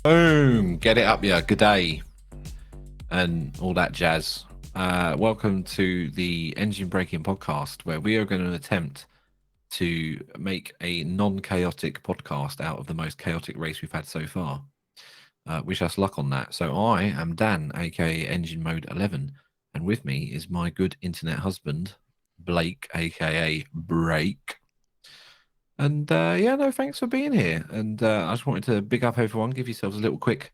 Boom! Get it up, yeah. Good day, and all that jazz. Welcome to the Engine Braking Podcast, where we are going to attempt to make a non-chaotic podcast out of the most chaotic race we've had so far. Wish us luck on that. So I am Dan, aka Engine Mode 11, and with me is my good internet husband, Blake, aka Break. And thanks for being here. And I just wanted to big up everyone, give yourselves a little quick.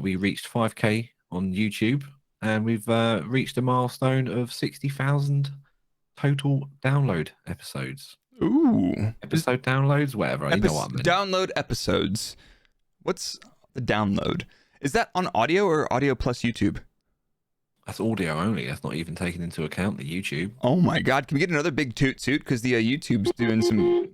We reached 5K on YouTube, and we've reached a milestone of 60,000 total download episodes. Ooh. Episode downloads, whatever. You know what I mean. Download episodes. What's the download? Is that on audio or audio plus YouTube? That's audio only. That's not even taking into account the YouTube. Oh my God. Can we get another big toot because the YouTube's doing some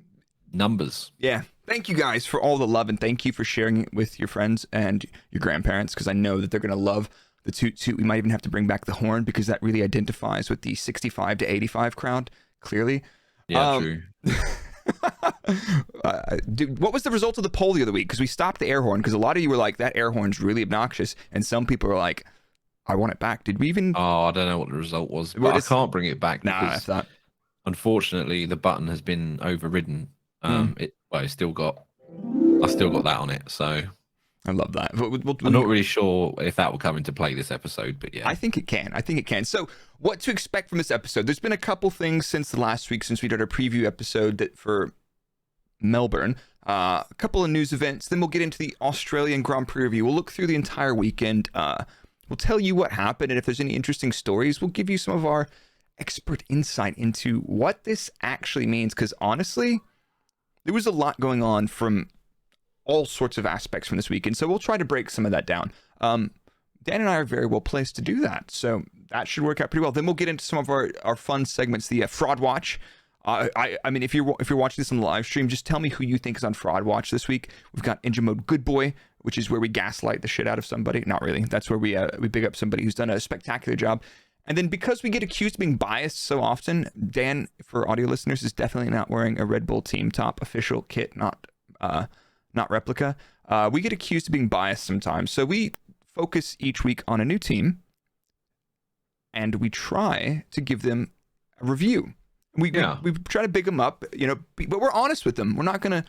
numbers. Yeah. Thank you guys for all the love, and thank you for sharing it with your friends and your grandparents, because I know that they're going to love the toot. We might even have to bring back the horn, because that really identifies with the 65 to 85 crowd, clearly. Yeah, true. Dude, what was the result of the poll the other week? Because we stopped the air horn, because a lot of you were like, that air horn's really obnoxious, and some people were like, I want it back. Did we even... Oh, I don't know what the result was, but I can't bring it back because, unfortunately, the button has been overridden. I still got that on it, so I love that. I'm not really sure if that will come into play this episode, but yeah, I think it can. So, what to expect from this episode? There's been a couple things since the last week, since we did our preview episode for Melbourne. A couple of news events. Then we'll get into the Australian Grand Prix review. We'll look through the entire weekend. We'll tell you what happened, and if there's any interesting stories, we'll give you some of our expert insight into what this actually means. Because honestly, there was a lot going on from all sorts of aspects from this weekend, so we'll try to break some of that down. Dan and I are very well placed to do that, so that should work out pretty well. Then we'll get into some of our fun segments, the FraudWatch. I mean, if you're watching this on the live stream, just tell me who you think is on FraudWatch this week. We've got EngineModeGoodBoy, which is where we gaslight the shit out of somebody. Not really. That's where we big up somebody who's done a spectacular job. And then, because we get accused of being biased so often, Dan, for audio listeners, is definitely not wearing a Red Bull Team Top official kit, not replica. We get accused of being biased sometimes. So we focus each week on a new team, and we try to give them a review. We try to big them up, but we're honest with them. We're not gonna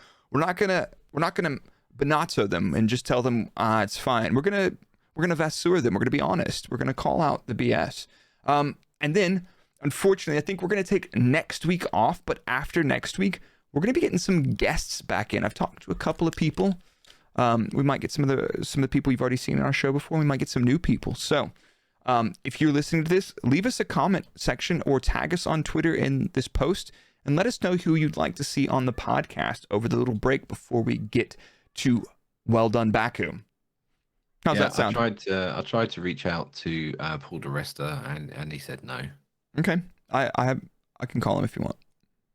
bonazzo them and just tell them it's fine. We're gonna vasseur them. We're gonna be honest. We're gonna call out the BS. And then, unfortunately, I think we're gonna take next week off. But after next week, we're gonna be getting some guests back in. I've talked to a couple of people. We might get some of the people you've already seen in our show before. We might get some new people. So, if you're listening to this, leave us a comment section or tag us on Twitter in this post and let us know who you'd like to see on the podcast over the little break before we get to Well Done Baku. How's that sound? I tried to reach out to Paul DRS and he said no. Okay. I can call him if you want.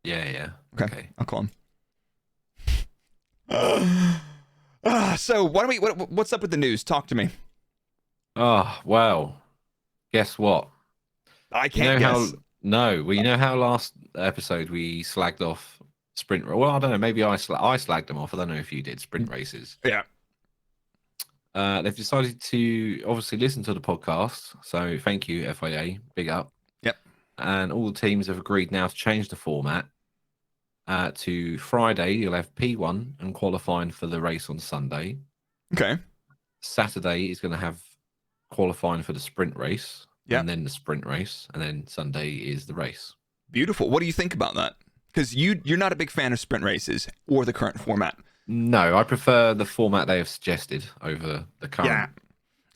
Yeah. Okay. I'll call him. So what's up with the news? Talk to me. Oh, well, guess what? I can't guess. You know how last episode we slagged off sprint. Well, I don't know. Maybe I slagged them off. I don't know if you did sprint races. Yeah. They've decided to obviously listen to the podcast. So thank you, FIA. Big up. Yep. And all the teams have agreed now to change the format to Friday. You'll have P1 and qualifying for the race on Sunday. Okay. Saturday is going to have qualifying for the sprint race. Yep. And then the sprint race. And then Sunday is the race. Beautiful. What do you think about that? Because you're not a big fan of sprint races or the current format. No, I prefer the format they have suggested over the current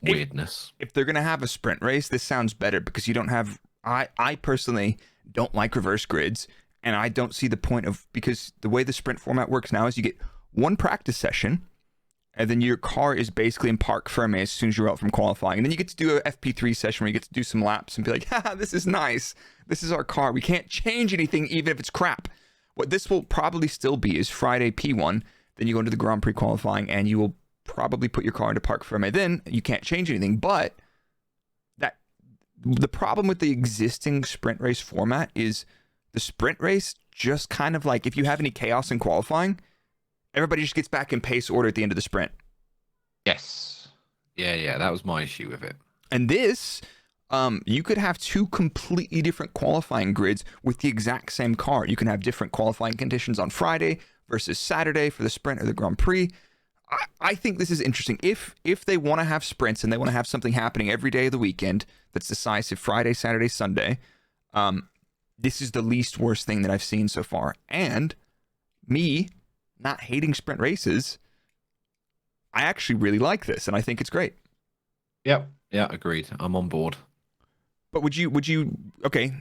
weirdness. If they're going to have a sprint race, this sounds better, because you don't have... I personally don't like reverse grids, and I don't see the point of... Because the way the sprint format works now is you get one practice session, and then your car is basically in parc ferme as soon as you're out from qualifying. And then you get to do a FP3 session where you get to do some laps and be like, haha, this is nice. This is our car. We can't change anything, even if it's crap. What this will probably still be is Friday P1, then you go into the Grand Prix qualifying, and you will probably put your car into parc ferme. Then you can't change anything. But the problem with the existing sprint race format is the sprint race just kind of like, if you have any chaos in qualifying, everybody just gets back in pace order at the end of the sprint. Yes. Yeah, that was my issue with it. And this, you could have two completely different qualifying grids with the exact same car. You can have different qualifying conditions on Friday versus Saturday for the sprint or the Grand Prix. I think this is interesting. If they want to have sprints and they want to have something happening every day of the weekend that's decisive, Friday, Saturday, Sunday, this is the least worst thing that I've seen so far. And me not hating sprint races, I actually really like this, and I think it's great. Yep. Yeah, agreed. I'm on board. But would you okay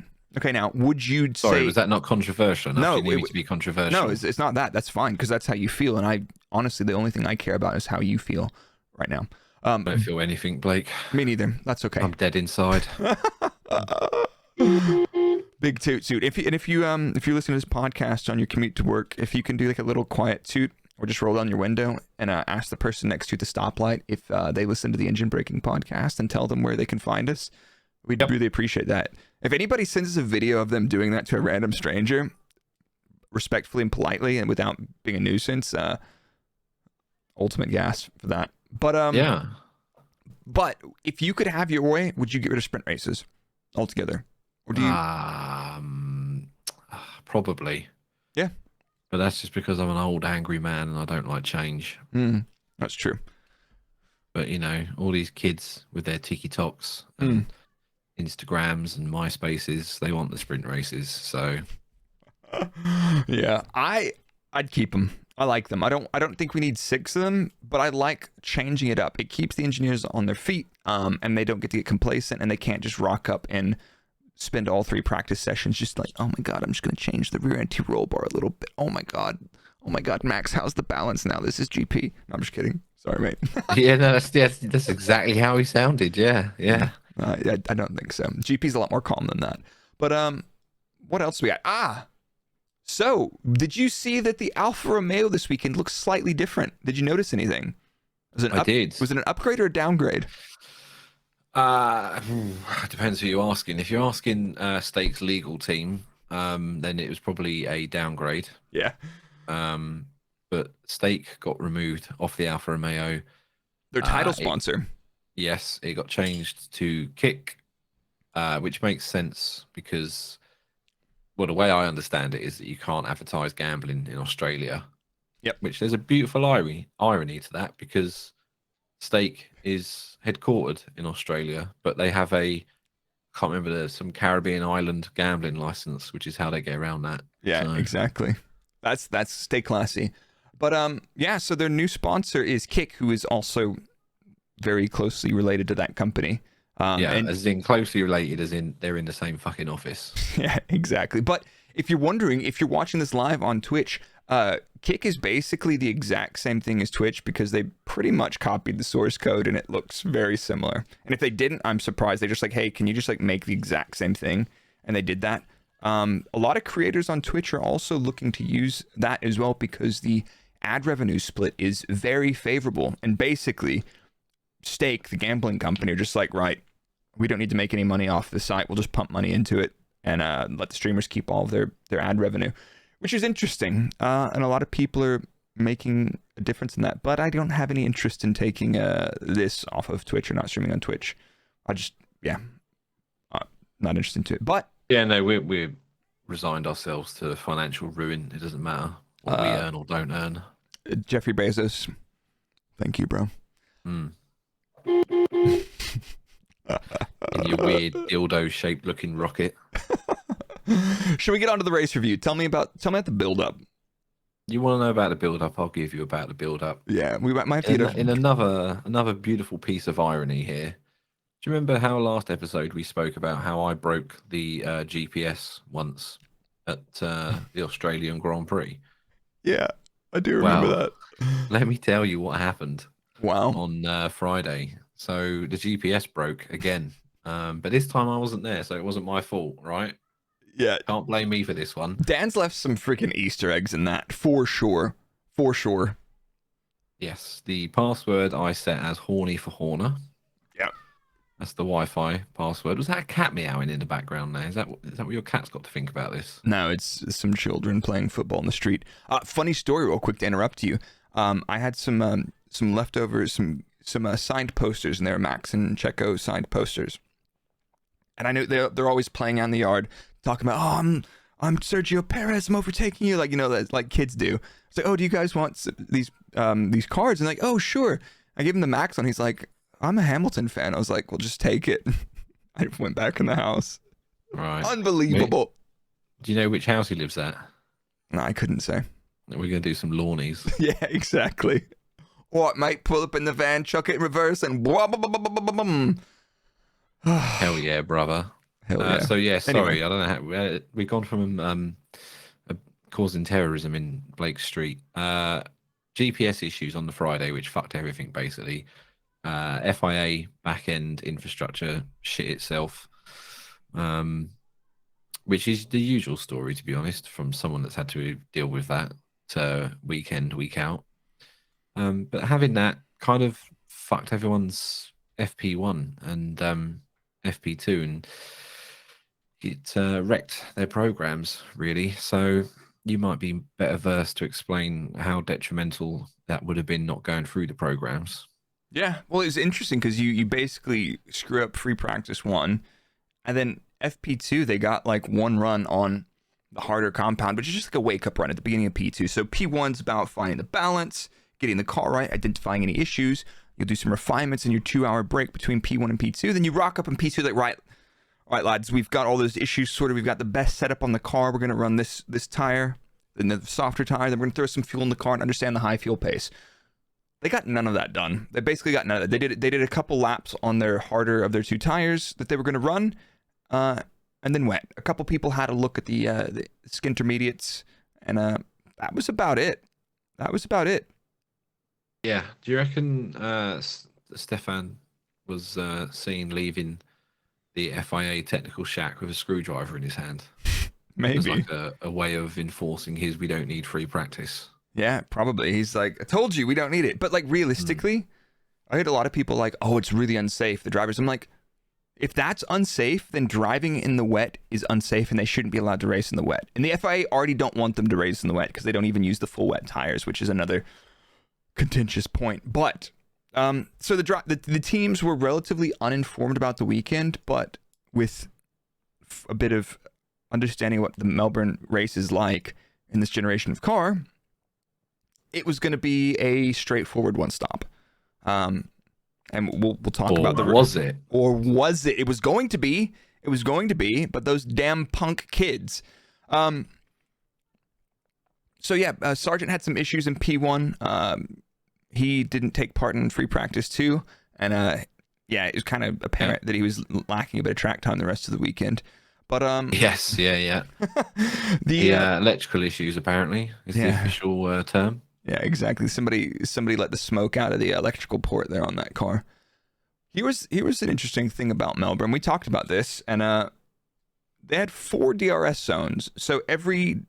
now, would you say... Sorry, was that not controversial enough? No, it needed to be controversial. No, it's not that. That's fine, because that's how you feel, and I honestly, the only thing I care about is how you feel right now. I don't feel anything, Blake. Me neither. That's okay. I'm dead inside. Big toot. If you listen to this podcast on your commute to work, if you can do like a little quiet toot, or just roll down your window and ask the person next to the stoplight if they listen to the Engine Braking podcast, and tell them where they can find us, we'd really appreciate that. If anybody sends us a video of them doing that to a random stranger, respectfully and politely and without being a nuisance, ultimate gas for that. But yeah. But if you could have your way, would you get rid of sprint races altogether? Or do you... Probably. Yeah. But that's just because I'm an old angry man and I don't like change. That's true. But you know, all these kids with their TikToks and Instagrams and MySpaces, they want the sprint races. So yeah, I'd keep them. I like them. I don't think we need 6 of them, but I like changing it up. It keeps the engineers on their feet, and they don't get to get complacent, and they can't just rock up and spend all 3 practice sessions just like, oh my god, I'm just going to change the rear anti-roll bar a little bit. Oh my god, Max, how's the balance now? This is GP. No, I'm just kidding. Sorry, mate. Yeah, no, that's exactly how he sounded. Yeah. I don't think so. GP's a lot more calm than that. But what else do we got? So did you see that the Alfa Romeo this weekend looks slightly different? Did you notice anything? I did. Was it an upgrade or a downgrade? Depends who you're asking. If you're asking Stake's legal team, then it was probably a downgrade. Yeah. But Stake got removed off the Alfa Romeo. Their title sponsor. Yes, it got changed to Kick, which makes sense because, well, the way I understand it is that you can't advertise gambling in Australia. Yep. Which there's a beautiful irony to that, because Stake is headquartered in Australia, but they have can't remember, some Caribbean island gambling license, which is how they get around that. Yeah, so. Exactly. That's stay classy. But yeah, so their new sponsor is Kick, who is also very closely related to that company. And as in closely related, as in they're in the same fucking office. Yeah, exactly. But if you're wondering, if you're watching this live on Twitch, Kick is basically the exact same thing as Twitch, because they pretty much copied the source code and it looks very similar. And if they didn't, I'm surprised. They're just like, hey, can you just like make the exact same thing? And they did that. A lot of creators on Twitch are also looking to use that as well, because the ad revenue split is very favorable. And basically, Stake, the gambling company, are just like, right, we don't need to make any money off the site. We'll just pump money into it and let the streamers keep all of their ad revenue, which is interesting. And a lot of people are making a difference in that. But I don't have any interest in taking this off of Twitch or not streaming on Twitch. Not interested into it. But yeah, no, we're resigned ourselves to financial ruin. It doesn't matter what we earn or don't earn. Jeffrey Bezos, thank you, bro. In your weird dildo-shaped looking rocket. Should we get on to the race review? Tell me about the build-up. You want to know about the build-up? I'll give you about the build-up. Yeah, we might have to in another beautiful piece of irony here. Do you remember how last episode we spoke about how I broke the GPS once at the Australian Grand Prix? Yeah, I do remember that. Let me tell you what happened. Wow. On Friday. So the GPS broke again. But this time I wasn't there, so it wasn't my fault, right? Yeah. Can't blame me for this one. Dan's left some freaking Easter eggs in that, for sure. For sure. Yes. The password I set as Horny for Horner. Yeah. That's the Wi-Fi password. Was that a cat meowing in the background there? Is that what your cat's got to think about this? No, it's some children playing football in the street. Funny story, real quick to interrupt you. I had some leftovers, some signed posters, and they were Max and Checo signed posters. And I knew they're always playing out in the yard, talking about, oh, I'm Sergio Perez, I'm overtaking you, like kids do. It's like, oh, do you guys want these cards? And like, oh, sure. I gave him the Max one. He's like, I'm a Hamilton fan. I was like, well, just take it. I went back in the house. Right. Unbelievable. Do you know which house he lives at? No, I couldn't say. We're going to do some lawnies. Yeah, exactly. What, mate? Pull up in the van, chuck it in reverse, and Hell yeah, brother. Hell yeah. So yeah, sorry, Anyway. I don't know how we've gone from causing terrorism in Blake Street, GPS issues on the Friday, which fucked everything basically. FIA back end infrastructure shit itself, which is the usual story, to be honest, from someone that's had to deal with that week in, week out. But having that kind of fucked everyone's FP1 and FP2, and it wrecked their programs, really. So you might be better versed to explain how detrimental that would have been not going through the programs. Yeah, well, it's interesting because you basically screw up free practice 1, and then FP2, they got like one run on the harder compound, which is just like a wake-up run at the beginning of P2. So P1's about finding the balance, getting the car right, identifying any issues. You'll do some refinements in your 2-hour break between P1 and P2. Then you rock up in P2 like, right, lads, we've got all those issues sorted. We've got the best setup on the car. We're going to run this tire, then the softer tire. Then we're going to throw some fuel in the car and understand the high fuel pace. They got none of that done. They basically got none of that. They did a couple laps on their harder of their 2 tires that they were going to run, and then went. A couple people had a look at the sk intermediates, and that was about it. Yeah. Do you reckon Stefan was seen leaving the FIA technical shack with a screwdriver in his hand? Maybe. It's like a way of enforcing his "we don't need free practice." Yeah, probably. He's like, I told you we don't need it. But like realistically, I heard a lot of people like, oh, it's really unsafe, the drivers. I'm like, if that's unsafe, then driving in the wet is unsafe and they shouldn't be allowed to race in the wet. And the FIA already don't want them to race in the wet because they don't even use the full wet tires, which is another contentious point. But so the teams were relatively uninformed about the weekend, but with a bit of understanding what the Melbourne race is like in this generation of car, it was going to be a straightforward one stop. And we'll talk about the... was it? Or was it? It was going to be. It was going to be, but those damn punk kids. So yeah, Sargent had some issues in P1. He didn't take part in free practice 2. And yeah, it was kind of apparent that he was lacking a bit of track time the rest of the weekend. But yes, yeah. the electrical issues apparently is the official term. Yeah, exactly. Somebody let the smoke out of the electrical port there on that car. Here was an interesting thing about Melbourne. We talked about this, and they had 4 DRS zones. So every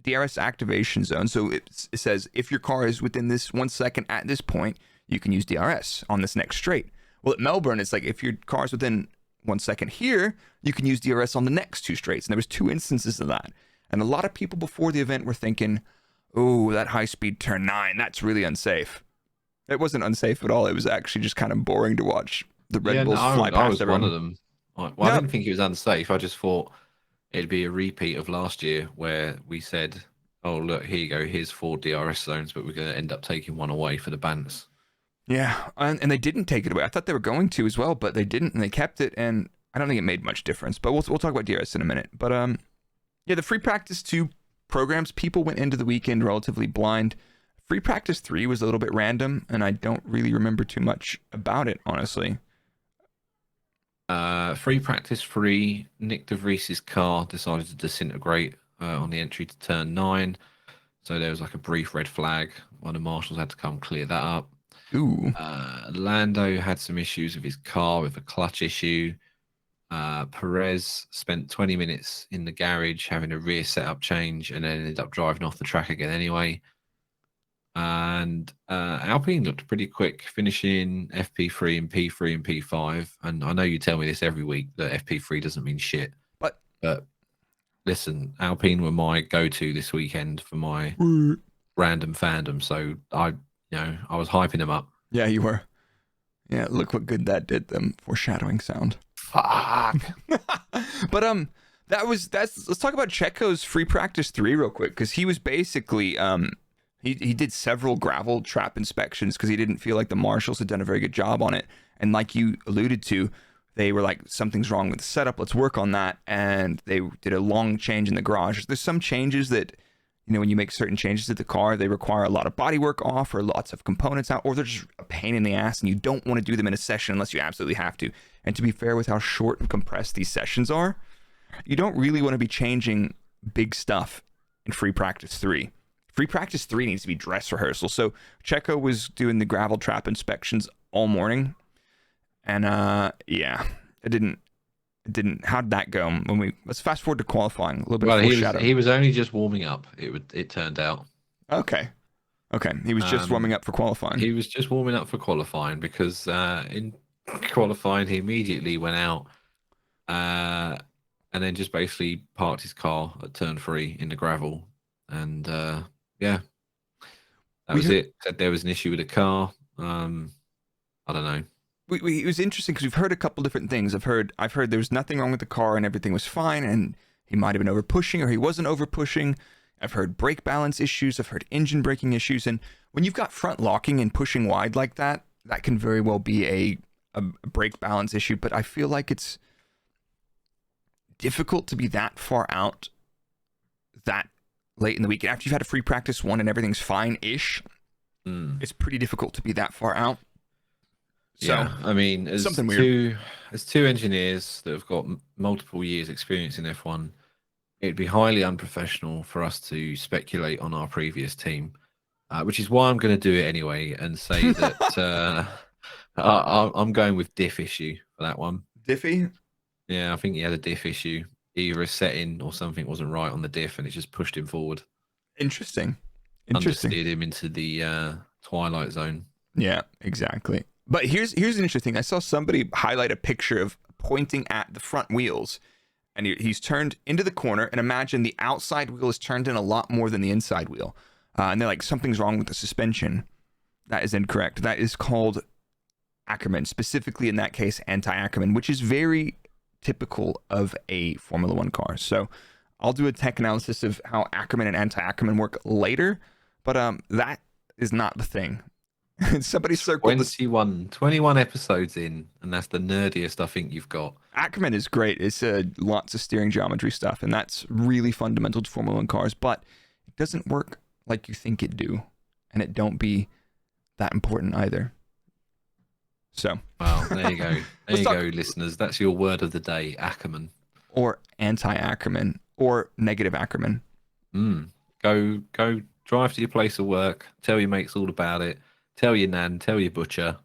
DRS activation zone. So it says if your car is within this 1 second at this point, you can use DRS on this next straight. Well, at Melbourne, it's like if your car is within 1 second here, you can use DRS on the next 2 straights. And there was 2 instances of that. And a lot of people before the event were thinking, oh, that high-speed turn 9, that's really unsafe. It wasn't unsafe at all. It was actually just kind of boring to watch the Red Bulls fly past I was everyone. one of them. I didn't think it was unsafe. I just thought it'd be a repeat of last year where we said, oh, look, here you go. Here's 4 DRS zones, but we're going to end up taking one away for the bans. Yeah, and they didn't take it away. I thought they were going to as well, but they didn't, and they kept it, and I don't think it made much difference. But we'll talk about DRS in a minute. But yeah, the free practice 2 programs, people went into the weekend relatively blind. Free practice 3 was a little bit random, and I don't really remember too much about it, honestly. Free practice 3, Nick de Vries's car decided to disintegrate on the entry to turn 9. So there was like a brief red flag. One of the marshals had to come clear that up. Ooh. Lando had some issues with his car with a clutch issue. Perez spent 20 minutes in the garage having a rear setup change and then ended up driving off the track again anyway. And Alpine looked pretty quick, finishing FP3 and P3 and P5. And I know you tell me this every week that FP3 doesn't mean shit. But listen, Alpine were my go-to this weekend for my random fandom. So I was hyping them up. Yeah, you were. Yeah, look what good that did them. Foreshadowing sound. Fuck. But let's talk about Checo's free practice 3 real quick, because he was basically he did several gravel trap inspections because he didn't feel like the marshals had done a very good job on it. And like you alluded to, they were like, something's wrong with the setup, let's work on that. And they did a long change in the garage. There's some changes that, when you make certain changes to the car, they require a lot of body work off or lots of components out, or they're just a pain in the ass and you don't want to do them in a session unless you absolutely have to. And to be fair, with how short and compressed these sessions are, you don't really want to be changing big stuff in free practice 3. Free practice 3 needs to be dress rehearsal. So Checo was doing the gravel trap inspections all morning. And it didn't. How did that go? Let's fast forward to qualifying a little bit. Well, he was only just warming up. It turned out. Okay. He was just warming up for qualifying. He was just warming up for qualifying because in qualifying he immediately went out, and then just basically parked his car at turn 3 in the gravel, and that was it. Said there was an issue with the car. I don't know. It was interesting because we've heard a couple different things. I've heard there was nothing wrong with the car and everything was fine, and he might have been over pushing or he wasn't over pushing. I've heard brake balance issues. I've heard engine braking issues. And when you've got front locking and pushing wide like that, that can very well be a brake balance issue. But I feel like it's difficult to be that far out that late in the week. After you've had a free practice 1 and everything's fine-ish, it's pretty difficult to be that far out. So, yeah, I mean, as something weird. As two engineers that have got multiple years experience in F1, it'd be highly unprofessional for us to speculate on our previous team, which is why I'm going to do it anyway and say that I'm going with diff issue for that one. Diffy? Yeah, I think he had a diff issue. Either a setting or something wasn't right on the diff and it just pushed him forward. Interesting. Understeered him into the twilight zone. Yeah, exactly. But here's an interesting thing. I saw somebody highlight a picture of pointing at the front wheels, and he's turned into the corner, and imagine the outside wheel is turned in a lot more than the inside wheel. And they're like, something's wrong with the suspension. That is incorrect. That is called Ackerman, specifically in that case, anti-Ackerman, which is very typical of a Formula One car. So I'll do a tech analysis of how Ackerman and anti-Ackerman work later, but that is not the thing. Somebody circled 21 episodes in, and that's the nerdiest I think you've got. Ackerman is great. It's lots of steering geometry stuff, and that's really fundamental to Formula One cars, but it doesn't work like you think it do, and it don't be that important either. So, well, there you go. There you go, listeners. That's your word of the day, Ackerman. Or anti-Ackerman, or negative Ackerman. Go drive to your place of work, tell your mates all about it. Tell your nan, tell your butcher.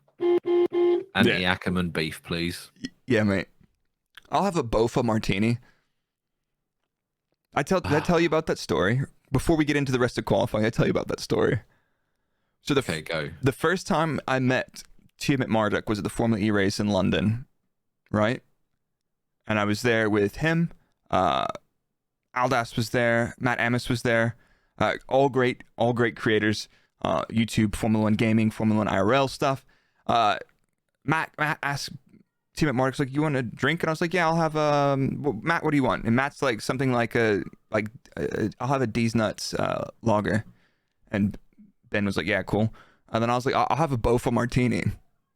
Anti-Ackerman beef, please. Yeah, mate. I'll have a Bofa martini. Did I tell you about that story? Before we get into the rest of qualifying, I tell you about that story. So the first time I met Tyre Marduk was at the Formula E race in London, right? And I was there with him. Aldas was there. Matt Amos was there. All great creators. YouTube, Formula One gaming, Formula One IRL stuff. Matt asked Tyre Marduk's like, "You want a drink?" And I was like, "Yeah, I'll have Matt, what do you want?" And Matt's like something like I'll have a D's Nuts lager. And Ben was like, "Yeah, cool." And then I was like, "I'll have a Bofa martini." And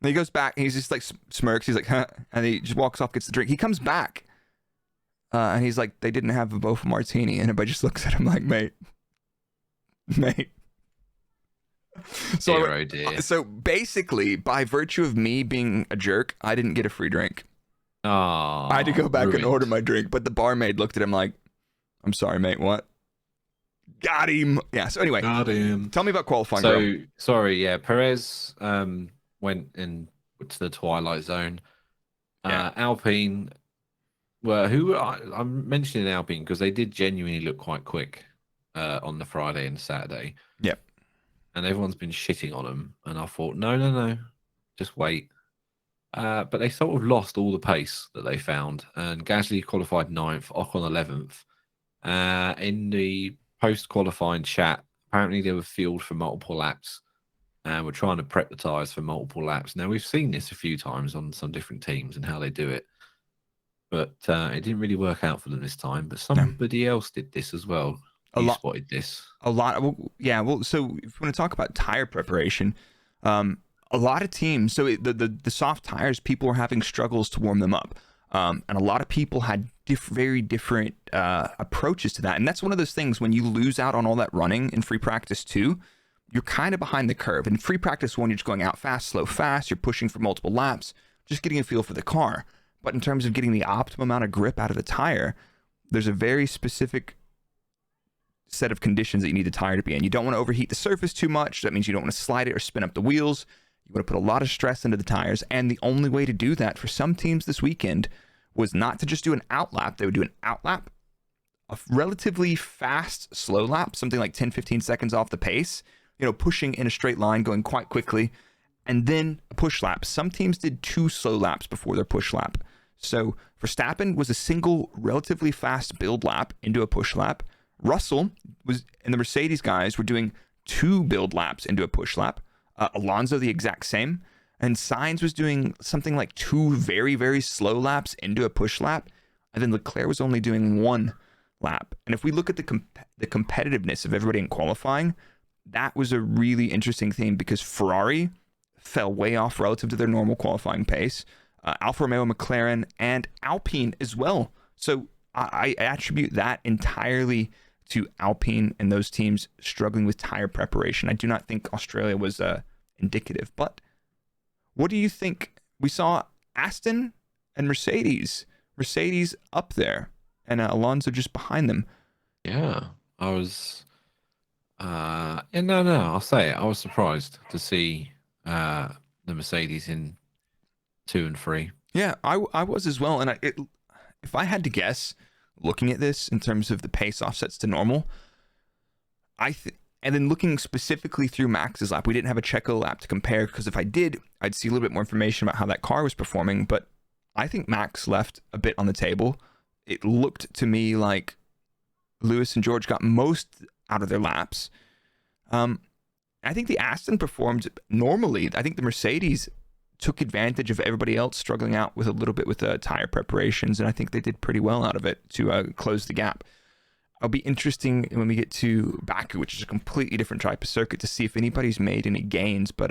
he goes back and he's just like smirks. He's like, "Huh?" And he just walks off, gets the drink. He comes back and he's like, "They didn't have a Bofa martini." And everybody just looks at him like, mate. So basically, by virtue of me being a jerk, I didn't get a free drink. Oh, I had to go back and order my drink, but the barmaid looked at him like, "I'm sorry, mate, what?" Got him. Yeah, so anyway. Got him. Tell me about qualifying. So, sorry, yeah, Perez went into the twilight zone. Yeah. Alpine, I'm mentioning Alpine because they did genuinely look quite quick on the Friday and Saturday. Yep. and everyone's been shitting on them. And I thought, no, just wait. But they sort of lost all the pace that they found. And Gasly qualified 9th, Ocon 11th. In the post-qualifying chat, apparently they were fueled for multiple laps. And we're trying to prep the tyres for multiple laps. Now, we've seen this a few times on some different teams and how they do it. But it didn't really work out for them this time. But somebody else did this as well. You spotted this. A lot. Well, so if we want to talk about tire preparation, a lot of teams, so the soft tires, people were having struggles to warm them up. And a lot of people had very different approaches to that. And that's one of those things when you lose out on all that running in free practice 2, you're kind of behind the curve. In free practice 1, you're just going out fast, slow, fast. You're pushing for multiple laps, just getting a feel for the car. But in terms of getting the optimum amount of grip out of the tire, there's a very specific set of conditions that you need the tire to be in. You don't want to overheat the surface too much. That means you don't want to slide it or spin up the wheels. You want to put a lot of stress into the tires. And the only way to do that for some teams this weekend was not to just do an out lap. They would do an out lap, a relatively fast slow lap, something like 10, 15 seconds off the pace, pushing in a straight line, going quite quickly, and then a push lap. Some teams did 2 slow laps before their push lap. So Verstappen was a single relatively fast build lap into a push lap. Russell and the Mercedes guys were doing 2 build laps into a push lap. Alonso the exact same. And Sainz was doing something like 2 very, very slow laps into a push lap. And then Leclerc was only doing 1 lap. And if we look at the competitiveness of everybody in qualifying, that was a really interesting thing because Ferrari fell way off relative to their normal qualifying pace. Alfa Romeo, McLaren, and Alpine as well. So I attribute that entirely to Alpine and those teams struggling with tire preparation. I do not think Australia was indicative. But what do you think? We saw Aston and Mercedes. Mercedes up there and Alonso just behind them. Yeah, I was... I'll say it. I was surprised to see the Mercedes in 2 and 3. Yeah, I was as well. And if I had to guess, looking at this in terms of the pace offsets to normal, and then looking specifically through Max's lap, we didn't have a Checo lap to compare because if I did, I'd see a little bit more information about how that car was performing. But I think Max left a bit on the table. It looked to me like Lewis and George got most out of their laps. I think the Aston performed normally. I think the Mercedes took advantage of everybody else struggling out with a little bit with tire preparations, and I think they did pretty well out of it to close the gap. It'll be interesting when we get to Baku, which is a completely different type of circuit, to see if anybody's made any gains. But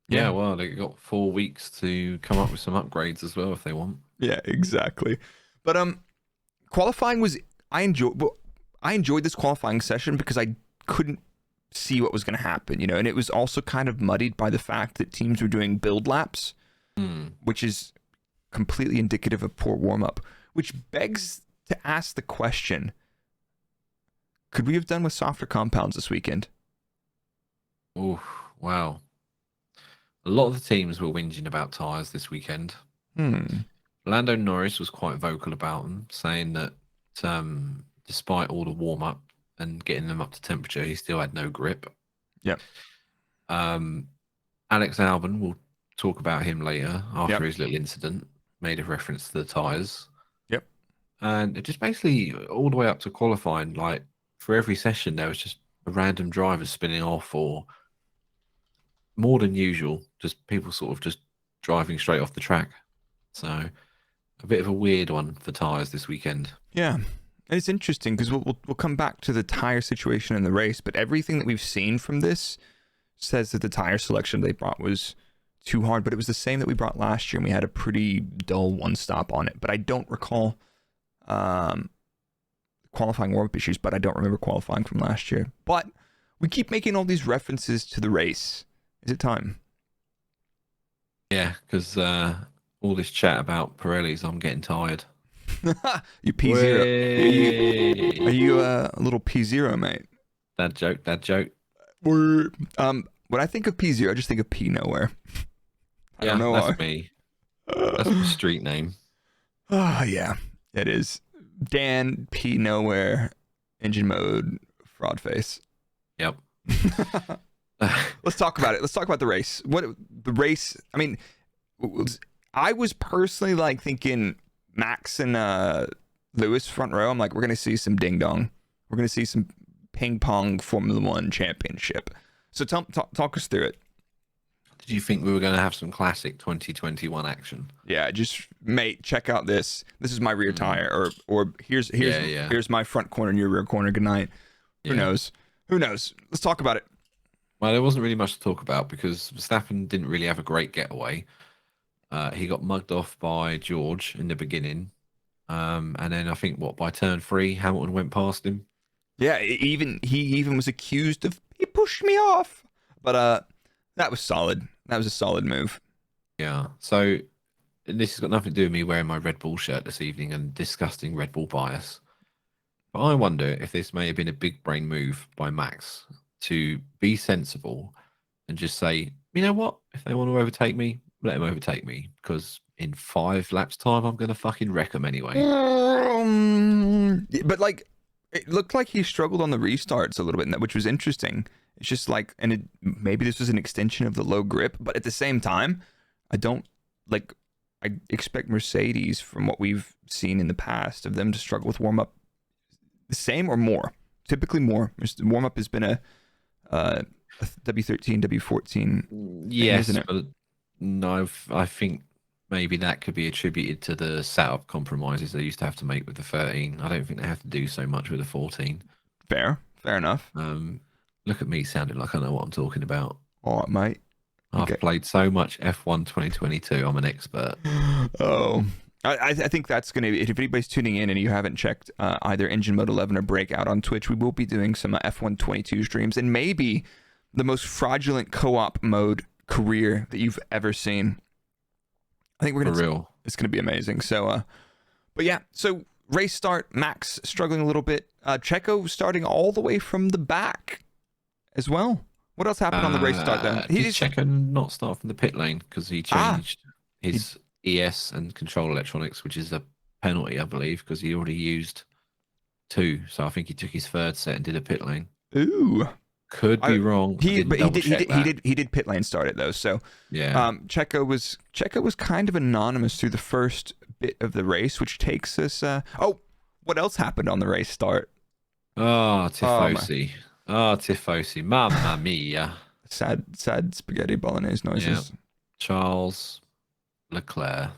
yeah, well, they got 4 weeks to come up with some upgrades as well if they want. Yeah, exactly. But qualifying was I enjoyed this qualifying session because I couldn't see what was going to happen, and it was also kind of muddied by the fact that teams were doing build laps, which is completely indicative of poor warm-up, which begs to ask the question, could we have done with softer compounds this weekend? Oh, wow. A lot of the teams were whinging about tyres this weekend. Lando Norris was quite vocal about them, saying that despite all the warm-up and getting them up to temperature, he still had no grip. Yep. Alex Albon, we'll talk about him later after his little incident, made a reference to the tyres. Yep. And it just basically all the way up to qualifying, like for every session, there was just a random driver spinning off or more than usual, just people sort of just driving straight off the track. So a bit of a weird one for tyres this weekend. Yeah. It's interesting because we'll come back to the tire situation in the race, but everything that we've seen from this says that the tire selection they brought was too hard, but it was the same that we brought last year, and we had a pretty dull one-stop on it. But I don't recall qualifying warm-up issues, but I don't remember qualifying from last year. But we keep making all these references to the race. Is it time? Yeah, because all this chat about Pirellis, I'm getting tired. You P0. Are you a little P0, mate? That joke. When I think of P0, I just think of P nowhere. I don't know that's why. me. That's my street name. Oh, yeah, it is. Dan P nowhere, engine mode, fraud face. Yep. Let's talk about it. Let's talk about the race. What the race? I mean, I was personally like thinking Max and Lewis front row. I'm like, we're gonna see some ding dong. We're gonna see some ping pong Formula One championship. So talk us through it. Did you think we were going to have some classic 2021 action? Yeah, just mate, check out this. This is my rear tire, or here's my front corner and your rear corner. Good night. Who knows? Who knows? Let's talk about it. Well, there wasn't really much to talk about because Verstappen didn't really have a great getaway. He got mugged off by George in the beginning. And then I think by turn 3, Hamilton went past him. Yeah, he even was accused of he pushed me off. But that was solid. That was a solid move. Yeah. So this has got nothing to do with me wearing my Red Bull shirt this evening and disgusting Red Bull bias. But I wonder if this may have been a big brain move by Max to be sensible and just say, you know what? If they want to overtake me, let them overtake me. Because in 5 laps time, I'm going to fucking wreck them anyway. But like, it looked like he struggled on the restarts a little bit, which was interesting. It's just like, and maybe this was an extension of the low grip, but at the same time, I expect Mercedes, from what we've seen in the past, of them to struggle with warm up the same or more. Typically more. Warm up has been a W13, W14. Yes, isn't it? but no, I think maybe that could be attributed to the setup compromises they used to have to make with the 13. I don't think they have to do so much with the 14. Fair enough. Look at me sounding like I know what I'm talking about. All right, mate. I've played so much F1 2022. I'm an expert. Oh, I think that's going to be, if anybody's tuning in and you haven't checked either Engine Mode 11 or Breakout on Twitch, we will be doing some F1 22 streams and maybe the most fraudulent co-op mode career that you've ever seen. I think it's going to be amazing. So, but yeah, so race start, Max struggling a little bit. Checo starting all the way from the back as well. What else happened on the race start then? Did Checo not start from the pit lane because he changed his ES and control electronics, which is a penalty, I believe, because he already used 2. So I think he took his 3rd set and did a pit lane. Ooh. Could be wrong. He did pit lane start it though. So yeah. Checo was kind of anonymous through the first bit of the race, which takes us what else happened on the race start? Tifosi. Tifosi. Mamma mia. Sad spaghetti bolognese noises. Yeah. Charles Leclerc.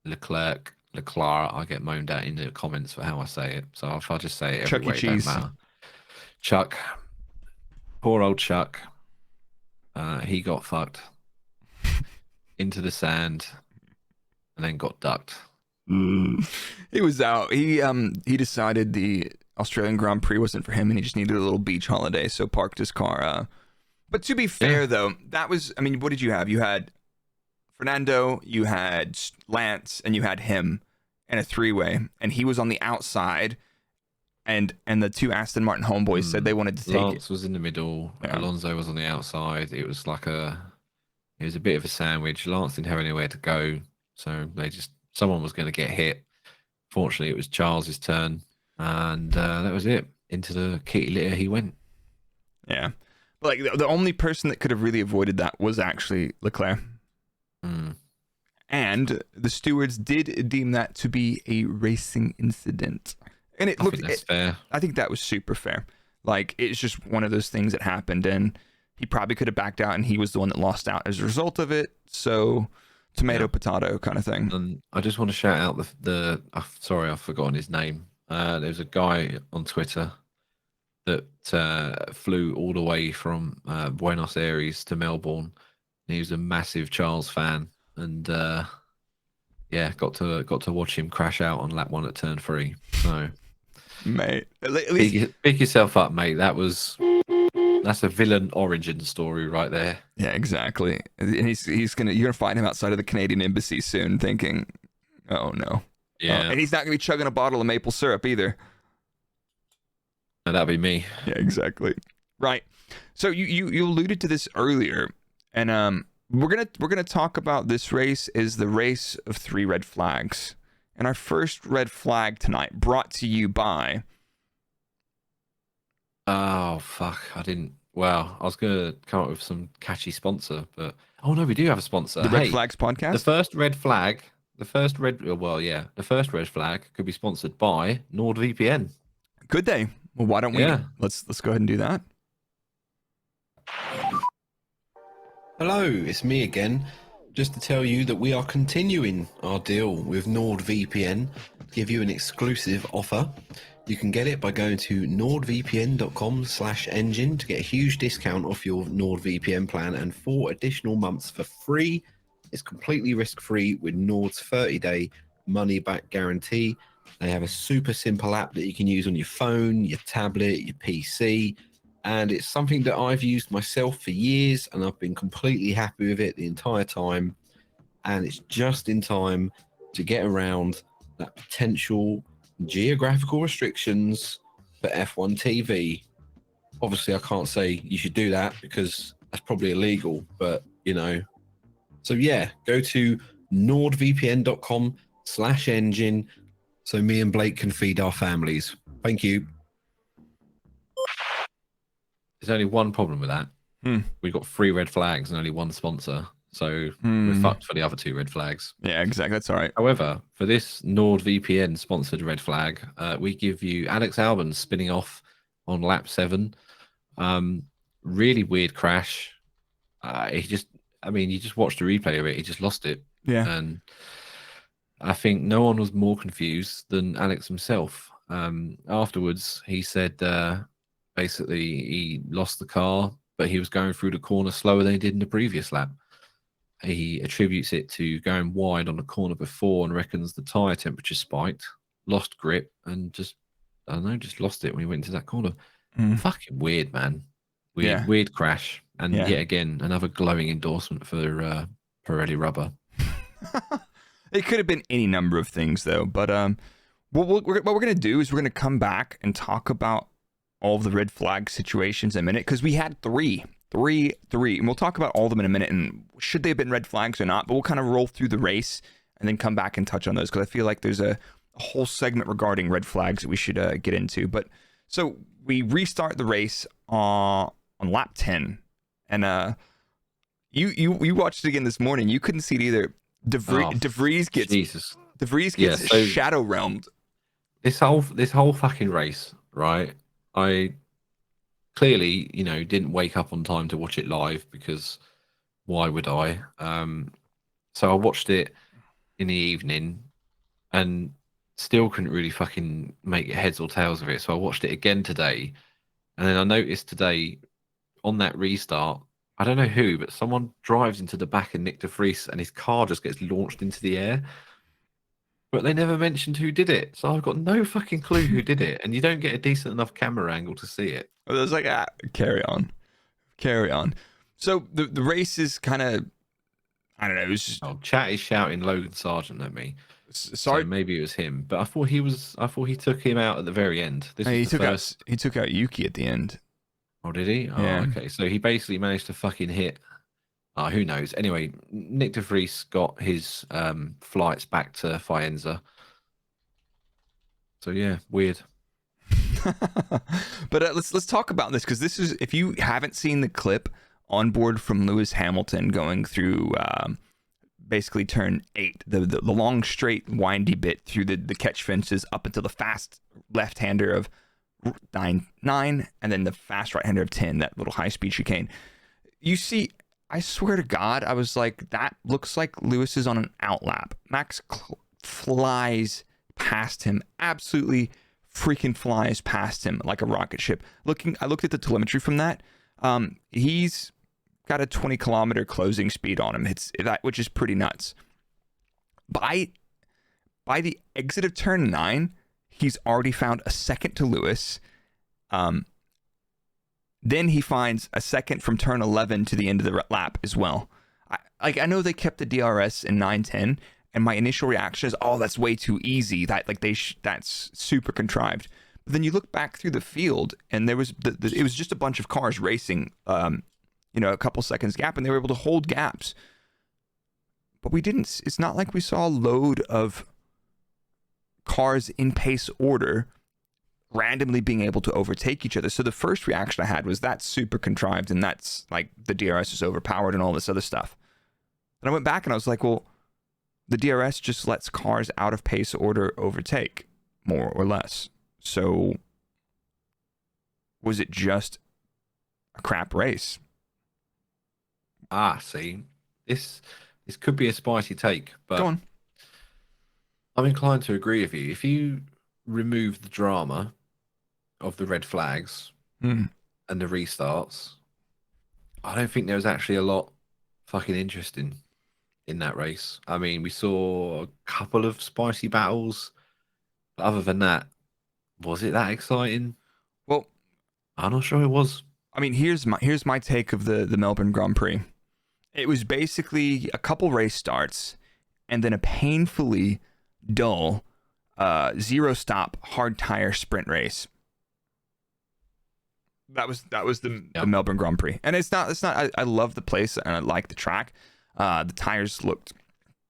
I get moaned at in the comments for how I say it. So if I just say it every way, it don't matter. Chuck. Poor old Chuck. He got fucked into the sand and then got ducked. He was out. He decided the Australian Grand Prix wasn't for him and he just needed a little beach holiday, so parked his car. But to be fair though, that was, I mean, what did you have? You had Fernando, you had Lance, and you had him in a 3-way, and he was on the outside. And the 2 Aston Martin homeboys said they wanted to take Lance was in the middle. Yeah. Alonso was on the outside. It was a bit of a sandwich. Lance didn't have anywhere to go, so someone was going to get hit. Fortunately, it was Charles's turn, and that was it. Into the kitty litter he went. Yeah, but like the only person that could have really avoided that was actually Leclerc. And the stewards did deem that to be a racing incident. And I think that's fair. I think that was super fair. Like, it's just one of those things that happened, and he probably could have backed out, and he was the one that lost out as a result of it. So, potato kind of thing. And I just want to shout out sorry, I've forgotten his name. There's a guy on Twitter that flew all the way from Buenos Aires to Melbourne. He was a massive Charles fan, and got to watch him crash out on lap 1 at turn 3. So. Mate, at least pick yourself up, mate. That's a villain origin story right there. Yeah, exactly. And you're gonna find him outside of the Canadian embassy soon, thinking, "Oh no." Yeah, and he's not gonna be chugging a bottle of maple syrup either. No, that'd be me. Yeah, exactly. Right. So you alluded to this earlier, and we're gonna talk about this race as the race of 3 red flags. And our first red flag tonight, brought to you by... Oh, fuck. I didn't... Well, I was going to come up with some catchy sponsor, but oh no, we do have a sponsor. The Red Hey, Flags the podcast. first red flag, the first red, well, yeah, the first red flag could be sponsored by NordVPN. Good day. Well, why don't we Yeah. let's go ahead and do that. Hello, it's me again. Just to tell you that we are continuing our deal with NordVPN to give you an exclusive offer. You can get it by going to nordvpn.com/engine to get a huge discount off your NordVPN plan and 4 additional months for free. It's completely risk-free with Nord's 30-day money-back guarantee. They have a super simple app that you can use on your phone, your tablet, your PC. And it's something that I've used myself for years, and I've been completely happy with it the entire time. And it's just in time to get around that potential geographical restrictions for F1 TV. Obviously, I can't say you should do that because that's probably illegal, but you know. So yeah, go to nordvpn.com/engine so me and Blake can feed our families. Thank you. There's only one problem with that. We've got 3 red flags and only one sponsor. So we're fucked for the other 2 red flags. Yeah, exactly. That's all right. However, for this NordVPN sponsored red flag, we give you Alex Albon spinning off on lap 7. Really weird crash. You just watched a replay of it. He just lost it. Yeah. And I think no one was more confused than Alex himself. Afterwards, he said basically he lost the car, but he was going through the corner slower than he did in the previous lap. He attributes it to going wide on the corner before and reckons the tyre temperature spiked, lost grip, and just lost it when he went into that corner. Fucking weird, man. Weird crash. And yet again, another glowing endorsement for Pirelli rubber. It could have been any number of things, though. But what we're going to do is we're going to come back and talk about all of the red flag situations in a minute, because we had three, and we'll talk about all of them in a minute, and should they have been red flags or not, but we'll kind of roll through the race and then come back and touch on those, because I feel like there's a whole segment regarding red flags that we should get into. But so we restart the race on lap 10, and you watched it again this morning. You couldn't see it either. De Vries gets shadow realmed. This whole fucking race, right? I clearly, didn't wake up on time to watch it live, because why would I? So I watched it in the evening and still couldn't really fucking make heads or tails of it. So I watched it again today, and then I noticed today on that restart, I don't know who, but someone drives into the back of Nick de Vries and his car just gets launched into the air. But they never mentioned who did it. So I've got no fucking clue who did it. And you don't get a decent enough camera angle to see it. Well, it was like, carry on. So the race is kind of, I don't know. It was just, chat is shouting Logan Sargent at me. Sorry, so maybe it was him. But I thought he took him out at the very end. He took out Yuki at the end. Oh, did he? Yeah. Oh, okay. So he basically managed to fucking hit. Who knows? Anyway, Nick de Vries got his flights back to Faenza. So yeah, weird. But let's talk about this, because this is, if you haven't seen the clip on board from Lewis Hamilton going through basically turn 8, the long straight windy bit through the catch fences up until the fast left-hander of 9, and then the fast right-hander of 10, that little high-speed chicane. You see, I swear to God, I was like, that looks like Lewis is on an outlap. Max flies past him, absolutely freaking flies past him like a rocket ship. I looked at the telemetry from that. He's got a 20-kilometer closing speed on him. It's that, which is pretty nuts. By the exit of turn 9, he's already found a second to Lewis. Then he finds a second from turn 11 to the end of the lap as well. I know they kept the DRS in 9-10, and my initial reaction is, oh, that's way too easy. That's super contrived. But then you look back through the field, and there was it was just a bunch of cars racing, a couple seconds gap, and they were able to hold gaps. But we didn't. It's not like we saw a load of cars in pace order randomly being able to overtake each other. So the first reaction I had was that's super contrived and that's like the DRS is overpowered and all this other stuff. And I went back and I was like, well, the DRS just lets cars out of pace order overtake, more or less. So was it just a crap race? See, this could be a spicy take, but Go on. I'm inclined to agree with you. If you remove the drama of the red flags and the restarts, I don't think there was actually a lot fucking interesting in that race. I mean, we saw a couple of spicy battles, but other than that, was it that exciting? Well, I'm not sure it was. I mean, here's my take of the Melbourne Grand Prix. It was basically a couple race starts and then a painfully dull zero stop hard tire sprint race. That was the Melbourne Grand Prix. And it's not I love the place and I like the track. The tires looked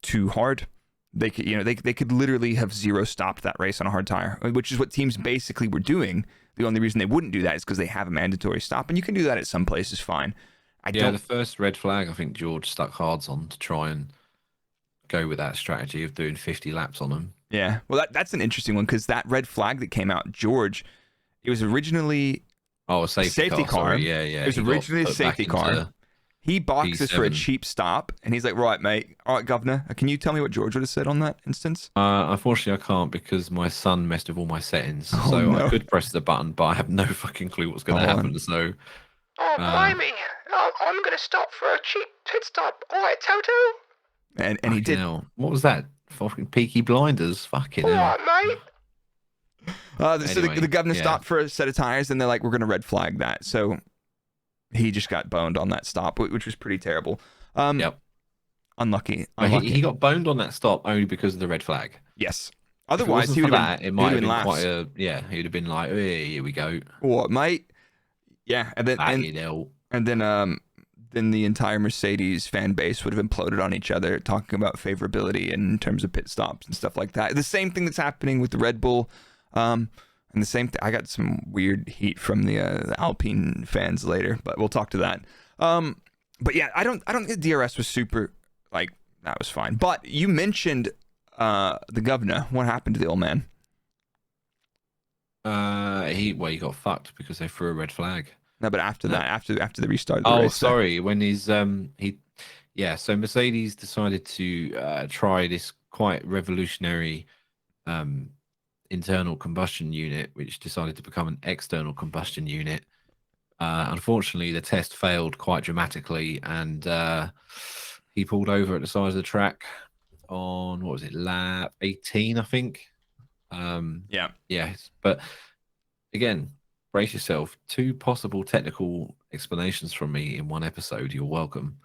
too hard. They could, they could literally have zero stopped that race on a hard tire, which is what teams basically were doing. The only reason they wouldn't do that is because they have a mandatory stop, and you can do that at some places fine. The first red flag, I think George stuck hards on to try and go with that strategy of doing 50 laps on them. Yeah, well, that's an interesting one because that red flag that came out, George, it was originally a safety car. Sorry. Yeah. It was originally a safety car. He boxes for a cheap stop, and he's like, right, mate. All right, governor, can you tell me what George would have said on that instance? Unfortunately, I can't because my son messed with all my settings. I could press the button, but I have no fucking clue what's going to happen. So, blimey. I'm going to stop for a cheap pit stop. All right, Toto? And he did. Hell. What was that? Fucking Peaky Blinders. Fucking all hell. right, mate. So the governor stopped for a set of tires, and they're like, we're going to red flag that. So he just got boned on that stop, which was pretty terrible. Yep. Unlucky. He got boned on that stop only because of the red flag. Yes. Otherwise, he would have been. It might have been quite a. Yeah, he would have been like, hey, here we go. What, mate? Yeah, and then the entire Mercedes fan base would have imploded on each other, talking about favorability in terms of pit stops and stuff like that. The same thing that's happening with the Red Bull. And the same thing, I got some weird heat from the Alpine fans later, but we'll talk to that. But yeah, I don't think the DRS was super, like, that was fine. But you mentioned the governor. What happened to the old man? He got fucked because they threw a red flag. No, but after that, after the restart of the race. Sorry. When so Mercedes decided to try this quite revolutionary internal combustion unit, which decided to become an external combustion unit. Unfortunately, the test failed quite dramatically, and he pulled over at the side of the track on, what was it, lap 18, I think. But again, brace yourself. 2 possible technical explanations from me in one episode. You're welcome.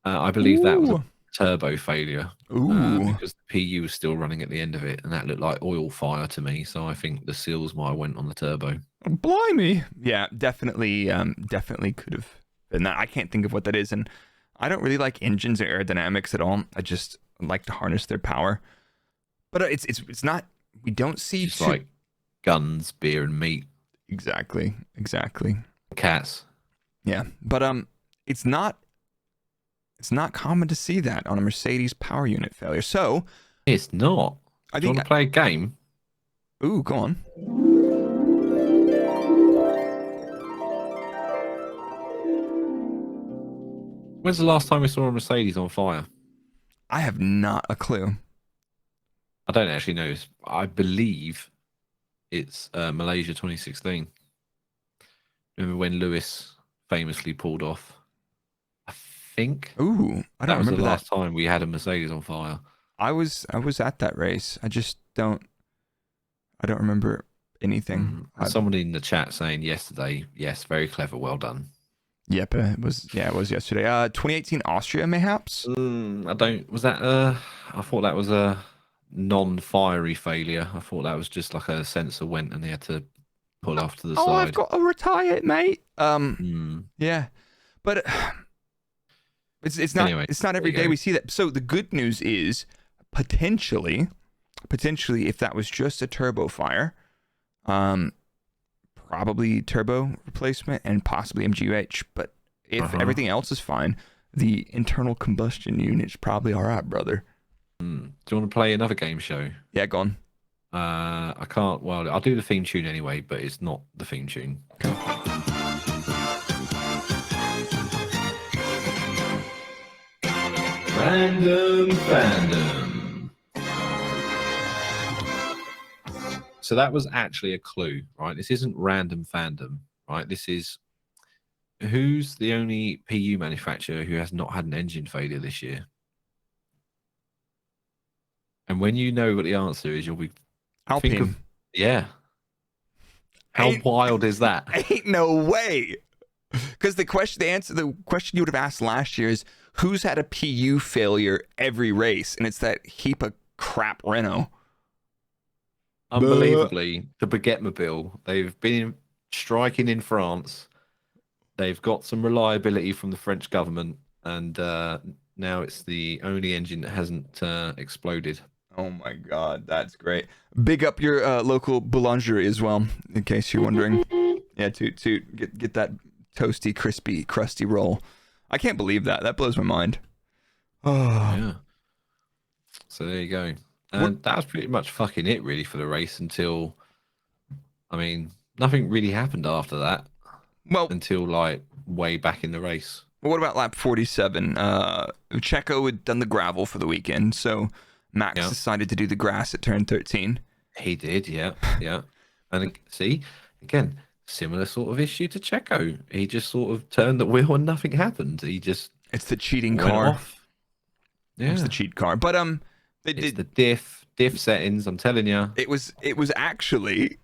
I believe that was a turbo failure because the PU was still running at the end of it, and that looked like oil fire to me. So I think the seals might have went on the turbo. Blimey. Yeah, definitely could have been that. I can't think of what that is, and I don't really like engines or aerodynamics at all. I just like to harness their power. But it's not. We don't see just like guns, beer, and meat. Exactly. Cats. Yeah, but it's not common to see that on a Mercedes power unit failure. So it's not. I think you want to play a game? Ooh, go on. When's the last time we saw a Mercedes on fire? I have not a clue. I don't actually know. I believe it's Malaysia 2016. Remember when Lewis famously pulled off? I think. Ooh, I don't remember that. That was the last time we had a Mercedes on fire. I was at that race. I don't remember anything. Someone in the chat saying yesterday, yes, very clever, well done. Yep, it was yesterday. 2018 Austria, mayhaps? Was that I thought that was a non-fiery failure. I thought that was just like a sensor went and they had to pull off to the side. I've got to retire it, mate. Yeah. But it's not anyway, it's not every day we see that. So the good news is potentially if that was just a turbo fire, Probably turbo replacement and possibly MGUH. But if everything else is fine, the internal combustion unit's probably all right, brother. Do you want to play another game show? Yeah, go on. I can't. Well, I'll do the theme tune anyway, but it's not the theme tune. Okay. Random Fandom. So that was actually a clue, right? This isn't Random Fandom, right? This is who's the only PU manufacturer who has not had an engine failure this year? And when you know what the answer is, you'll be Alpine. Yeah. How wild is that? Ain't no way. Because the question you would have asked last year is who's had a PU failure every race, and it's that heap of crap Renault. Unbelievably, the Baguette-mobile, they've been striking in France. They've got some reliability from the French government, and now it's the only engine that hasn't exploded. Oh my God, that's great. Big up your local boulangerie as well, in case you're wondering. Yeah, to get that toasty, crispy, crusty roll. I can't believe that. That blows my mind. Oh. Yeah. So there you go. And that was pretty much fucking it, really, for the race until, I mean, nothing really happened after that. Well, until like way back in the race. Well, what about lap 47? Checo had done the gravel for the weekend, so Max decided to do the grass at turn 13. He did, yeah. And see, again, similar sort of issue to Checo. He just sort of turned the wheel and nothing happened. He just it's the cheating went car. Off. Yeah, it's the cheat car. But it's the diff settings. I'm telling you, it was actually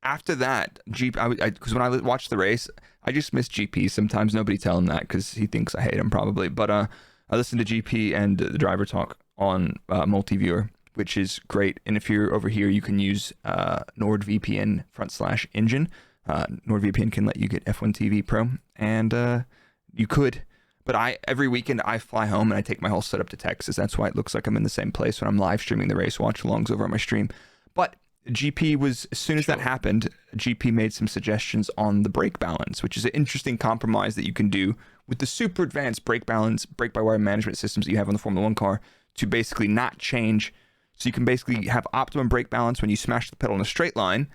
after that because when I watched the race, I just miss GP. Sometimes nobody tell him that because he thinks I hate him probably. But I listened to GP and the driver talk on multi-viewer, which is great. And if you're over here, you can use NordVPN /engine. NordVPN can let you get F1 TV Pro, and you could. But every weekend I fly home and I take my whole setup to Texas. That's why it looks like I'm in the same place when I'm live streaming the race. Watch alongs over on my stream. But GP was, as soon as that happened, GP made some suggestions on the brake balance, which is an interesting compromise that you can do with the super advanced brake balance, brake-by-wire management systems that you have on the Formula 1 car to basically not change. So you can basically have optimum brake balance when you smash the pedal in a straight line,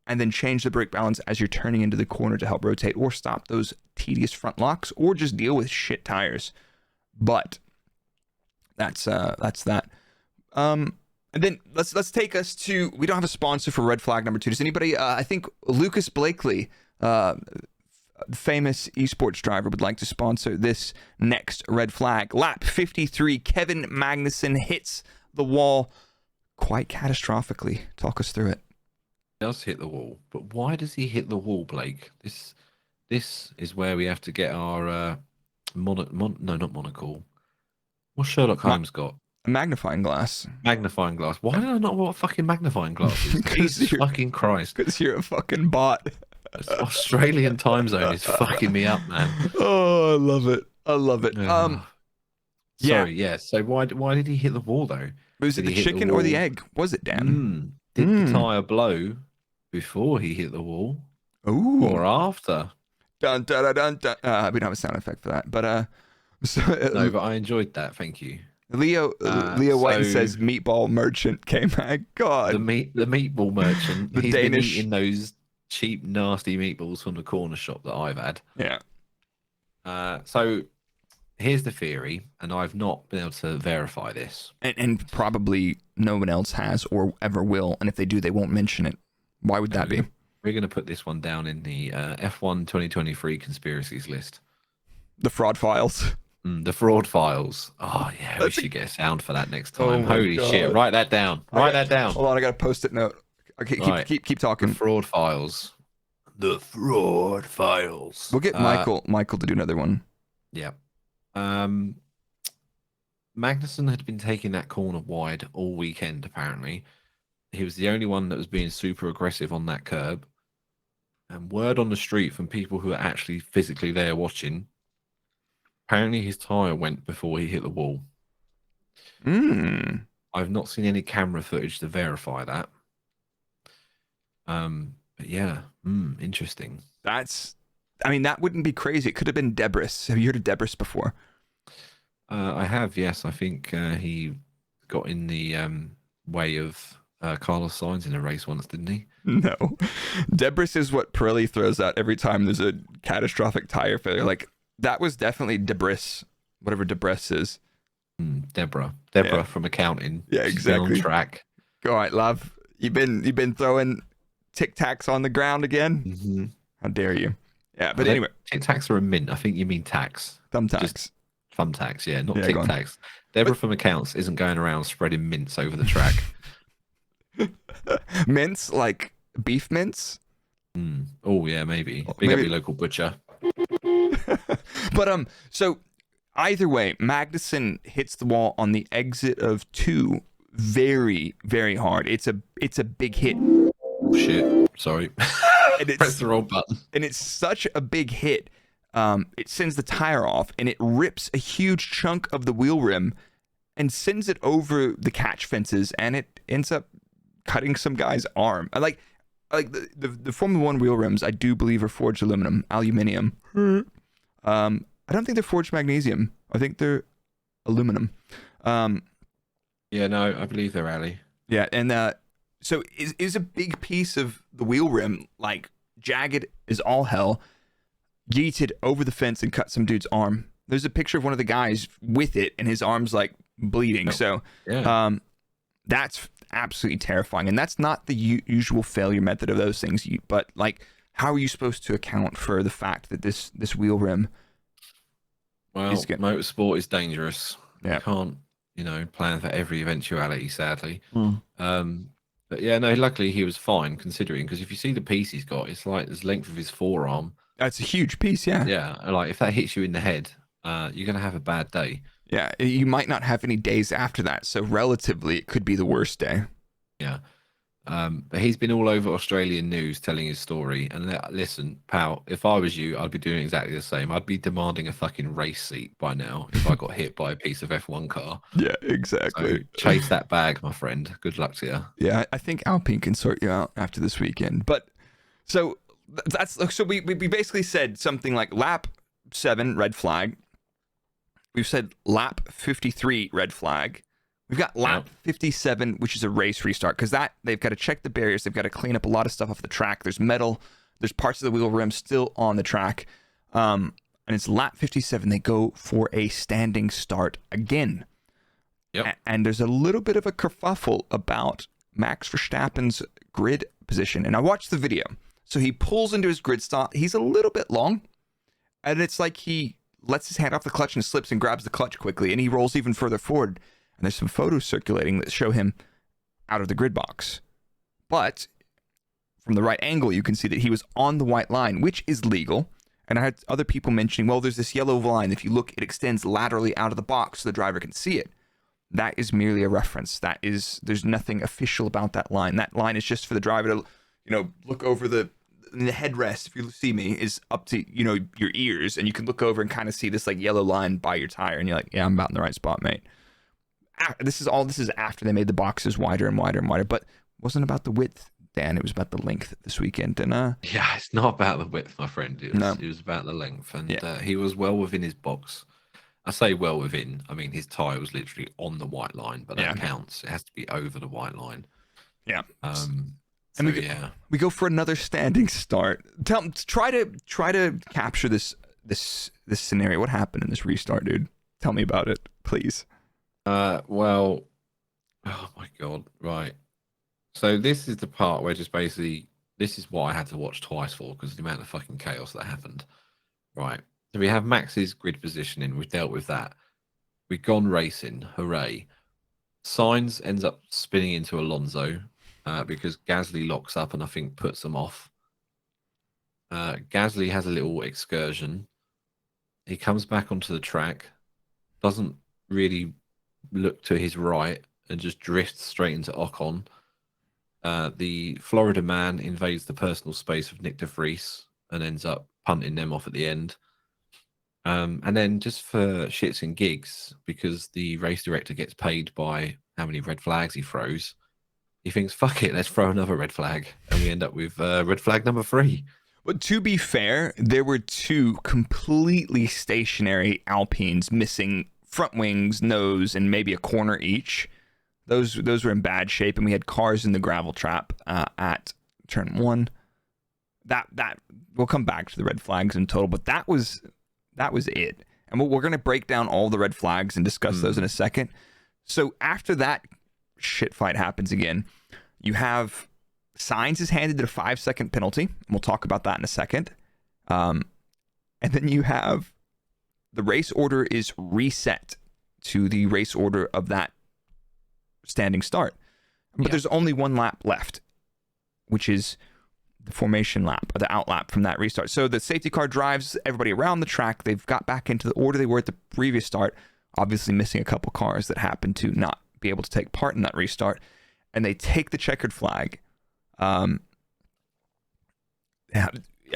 and then change the brake balance as you're turning into the corner to help rotate or stop those tedious front locks or just deal with shit tires. But that's that. And then let's take us to, we don't have a sponsor for red flag number 2. Does anybody, I think Lucas Blakely, famous esports driver, would like to sponsor this next red flag. Lap 53, Kevin Magnussen hits the wall quite catastrophically. Talk us through it. Does hit the wall, but why does he hit the wall, Blake? This is where we have to get our not monocle. What's Sherlock Holmes got? A magnifying glass. Magnifying glass. Why do I not know what a fucking magnifying glass is? Jesus fucking Christ! Because you're a fucking bot. Australian time zone is fucking me up, man. Oh, I love it. I love it. Sorry, yeah. So why did he hit the wall though? Was it the chicken or the egg? Was it, Dan? Did the tire blow before he hit the wall? Ooh. Or after? Dun, dun, dun, dun, dun. We don't have a sound effect for that, but no, but I enjoyed that. Thank you. Leo White says meatball merchant came back. God, the meatball merchant. He's Danish. Been eating those cheap, nasty meatballs from the corner shop that I've had. Yeah. So here's the theory, and I've not been able to verify this, and probably no one else has or ever will. And if they do, they won't mention it. Why would that be? We're going to put this one down in the F1 2023 conspiracies list. The fraud files. The fraud files. Oh, yeah, we should get a sound for that next time. Holy shit. Write that down. Write that down. Hold on, I got a post-it note. Okay, keep talking. The fraud files. The fraud files. We'll get Michael to do another one. Yeah. Magnussen had been taking that corner wide all weekend, apparently. He was the only one that was being super aggressive on that curb. And word on the street from people who are actually physically there watching, apparently his tyre went before he hit the wall. I've not seen any camera footage to verify that. Yeah, interesting. I mean, that wouldn't be crazy. It could have been Debris. Have you heard of Debris before? I have, yes. I think he got in the way of Carlos Sainz in a race once, didn't he? No. Debris is what Pirelli throws out every time there's a catastrophic tire failure. Like, that was definitely Debris, whatever Debris is. Deborah Yeah. from accounting. Yeah, She's been exactly. on track. All right, love. You've been throwing Tic Tacs on the ground again? Mm-hmm. How dare you? Yeah, but anyway, Tic Tacs are a mint. I think you mean tax. thumbtacks. Just thumbtacks, yeah, not Yeah, Tic go on. Tacs. Deborah from accounts isn't going around spreading mints over the track. Mints, like beef mints? Oh yeah, maybe. Oh, Big up maybe- your local butcher. But so either way, Magnussen hits the wall on the exit of 2 very, very hard. It's a big hit. Oh, shit. Sorry. And Press the wrong button. and it's such a big hit. It sends the tire off and it rips a huge chunk of the wheel rim and sends it over the catch fences, and it ends up cutting some guy's arm. I like the Formula One wheel rims. I do believe are forged aluminium. I don't think they're forged magnesium. I think they're aluminum. Yeah, no, I believe they're Ali. Yeah, and so is a big piece of the wheel rim, like jagged as all hell, yeeted over the fence and cut some dude's arm. There's a picture of one of the guys with it, and his arm's like bleeding. So Yeah. that's absolutely terrifying, and that's not the usual failure method of those things. But like, how are you supposed to account for the fact that this wheel rim? Well, He's good. motorsport is dangerous. Yeah. You can't, plan for every eventuality, sadly. Hmm. But yeah, no, luckily he was fine considering, because if you see the piece he's got, it's like the length of his forearm. That's a huge piece, yeah. Yeah, and like if that hits you in the head, you're gonna have a bad day. Yeah, you might not have any days after that, so relatively it could be the worst day. Yeah. But he's been all over Australian news telling his story. And listen, pal, if I was you, I'd be doing exactly the same. I'd be demanding a fucking race seat by now if I got hit by a piece of F1 car. Yeah, So exactly. chase that bag, my friend. Good luck to you. Yeah, I think Alpine can sort you out after this weekend. But so we basically said something like lap 7 red flag. We've said lap 53 red flag. We've got lap 57, which is a race restart, because they've got to check the barriers. They've got to clean up a lot of stuff off the track. There's metal. There's parts of the wheel rim still on the track. And it's lap 57. They go for a standing start again. Yep. And there's a little bit of a kerfuffle about Max Verstappen's grid position. And I watched the video. So he pulls into his grid stop. He's a little bit long. And it's like he lets his hand off the clutch and slips and grabs the clutch quickly. And he rolls even further forward. And there's some photos circulating that show him out of the grid box. But from the right angle, you can see that he was on the white line, which is legal. And I had other people mentioning, well, there's this yellow line. If you look, it extends laterally out of the box so the driver can see it. That is merely a reference. There's nothing official about that line. That line is just for the driver to, look over the headrest. If you see me, is up to, your ears, and you can look over and kind of see this like yellow line by your tire. And you're like, yeah, I'm about in the right spot, mate. This is after they made the boxes wider and wider and wider, but it wasn't about the width, Dan. It was about the length this weekend. And Yeah, it's not about the width, my friend. It was about the length. And he was well within his box. I say well within. I mean, his tyre was literally on the white line, but that counts. It has to be over the white line. Yeah. And we go for another standing start. Try to capture this scenario. What happened in this restart, dude? Tell me about it, please. Well, oh my God, right. So this is the part where just basically, this is what I had to watch twice for, because of the amount of fucking chaos that happened. Right. So we have Max's grid positioning. We've dealt with that. We've gone racing. Hooray. Sainz ends up spinning into Alonso because Gasly locks up and I think puts them off. Gasly has a little excursion. He comes back onto the track, doesn't really look to his right, and just drifts straight into Ocon. The Florida man invades the personal space of Nick de Vries and ends up punting them off at the end. And then just for shits and gigs, because the race director gets paid by how many red flags he throws, he thinks, fuck it, let's throw another red flag. And we end up with red flag number 3. But to be fair, there were 2 completely stationary Alpines missing front wings, nose, and maybe a corner each. Those were in bad shape, and we had cars in the gravel trap at turn 1. That we'll come back to the red flags in total, but that was it. And we're going to break down all the red flags and discuss those in a second. So after that shit fight happens again, you have Sainz is handed a 5-second penalty. And we'll talk about that in a second. And then you have the race order is reset to the race order of that standing start. But there's only 1 lap left, which is the formation lap, or the out lap from that restart. So the safety car drives everybody around the track. They've got back into the order they were at the previous start, obviously missing a couple cars that happened to not be able to take part in that restart. And they take the checkered flag. I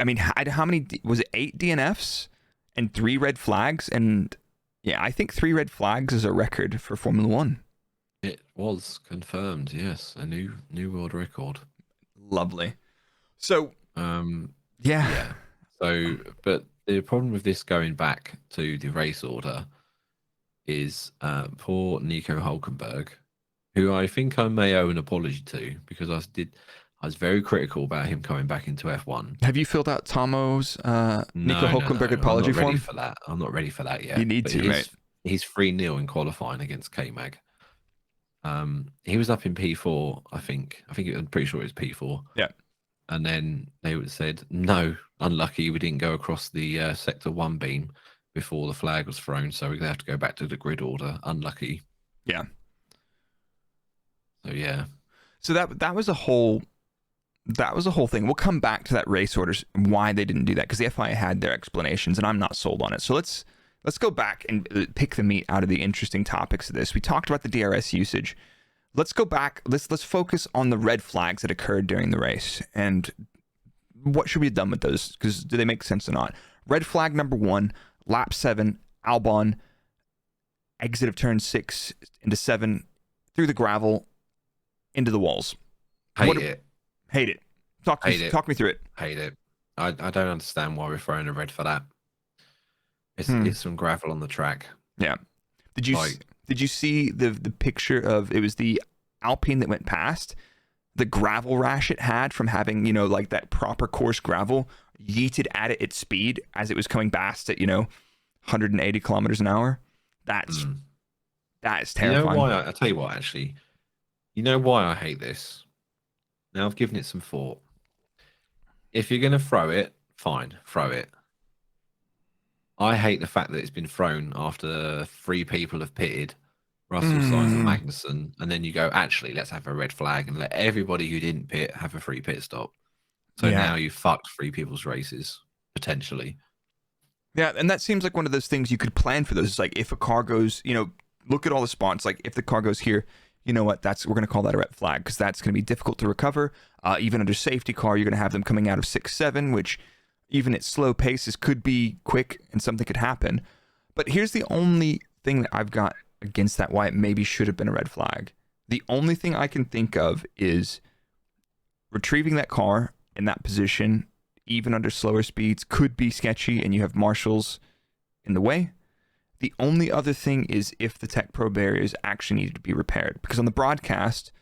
mean, how many, was it 8 DNFs and 3 red flags? And yeah, I think 3 red flags is a record for Formula One. It was confirmed, yes, a new world record. Lovely. So, yeah. So, but the problem with this going back to the race order is poor Nico Hulkenberg, who I think I may owe an apology to, because I was very critical about him coming back into F1. Have you filled out Tomo's Nico Hulkenberg apology form? I'm not ready for that. I'm not ready for that yet. You need to, right? He's 3-0 in qualifying against K-Mag. He was up in P4, I think. I'm pretty sure it was P4. Yeah. And then they said, no, unlucky, we didn't go across the sector 1 beam before the flag was thrown, so we're going to have to go back to the grid order. Unlucky. Yeah. So, yeah. So that was a whole thing. We'll come back to that race orders and why they didn't do that, because the FIA had their explanations, and I'm not sold on it. So let's go back and pick the meat out of the interesting topics of this. We talked about the DRS usage. Let's go back. Let's focus on the red flags that occurred during the race and what should we have done with those, because do they make sense or not? Red flag number 1, lap 7, Albon, exit of turn 6 into 7, through the gravel, into the walls. Hate it. Hate it. Talk me through it. Hate it. I don't understand why we're throwing a red for that. It's some gravel on the track. Yeah. Did you see the picture of, it was the Alpine that went past, the gravel rash it had from having, like that proper coarse gravel yeeted at it at speed as it was coming past at, 180 kilometers an hour? That is terrifying. You know why? I'll tell you what, actually. You know why I hate this? Now I've given it some thought. If you're going to throw it, fine, throw it. I hate the fact that it's been thrown after 3 people have pitted, Russell, Sainz, and Magnussen, and then you go, actually, let's have a red flag and let everybody who didn't pit have a free pit stop. So now you fucked 3 people's races, potentially. Yeah, and that seems like one of those things you could plan for those. It's like if a car goes, look at all the spots. Like if the car goes here, you know what? We're going to call that a red flag, because that's going to be difficult to recover. Even under safety car, you're going to have them coming out of 6-7, which even at slow paces could be quick and something could happen. But here's the only thing that I've got against that, why it maybe should have been a red flag. The only thing I can think of is retrieving that car in that position, even under slower speeds, could be sketchy, and you have marshals in the way. The only other thing is if the Tech Pro barriers actually needed to be repaired. Because on the broadcast,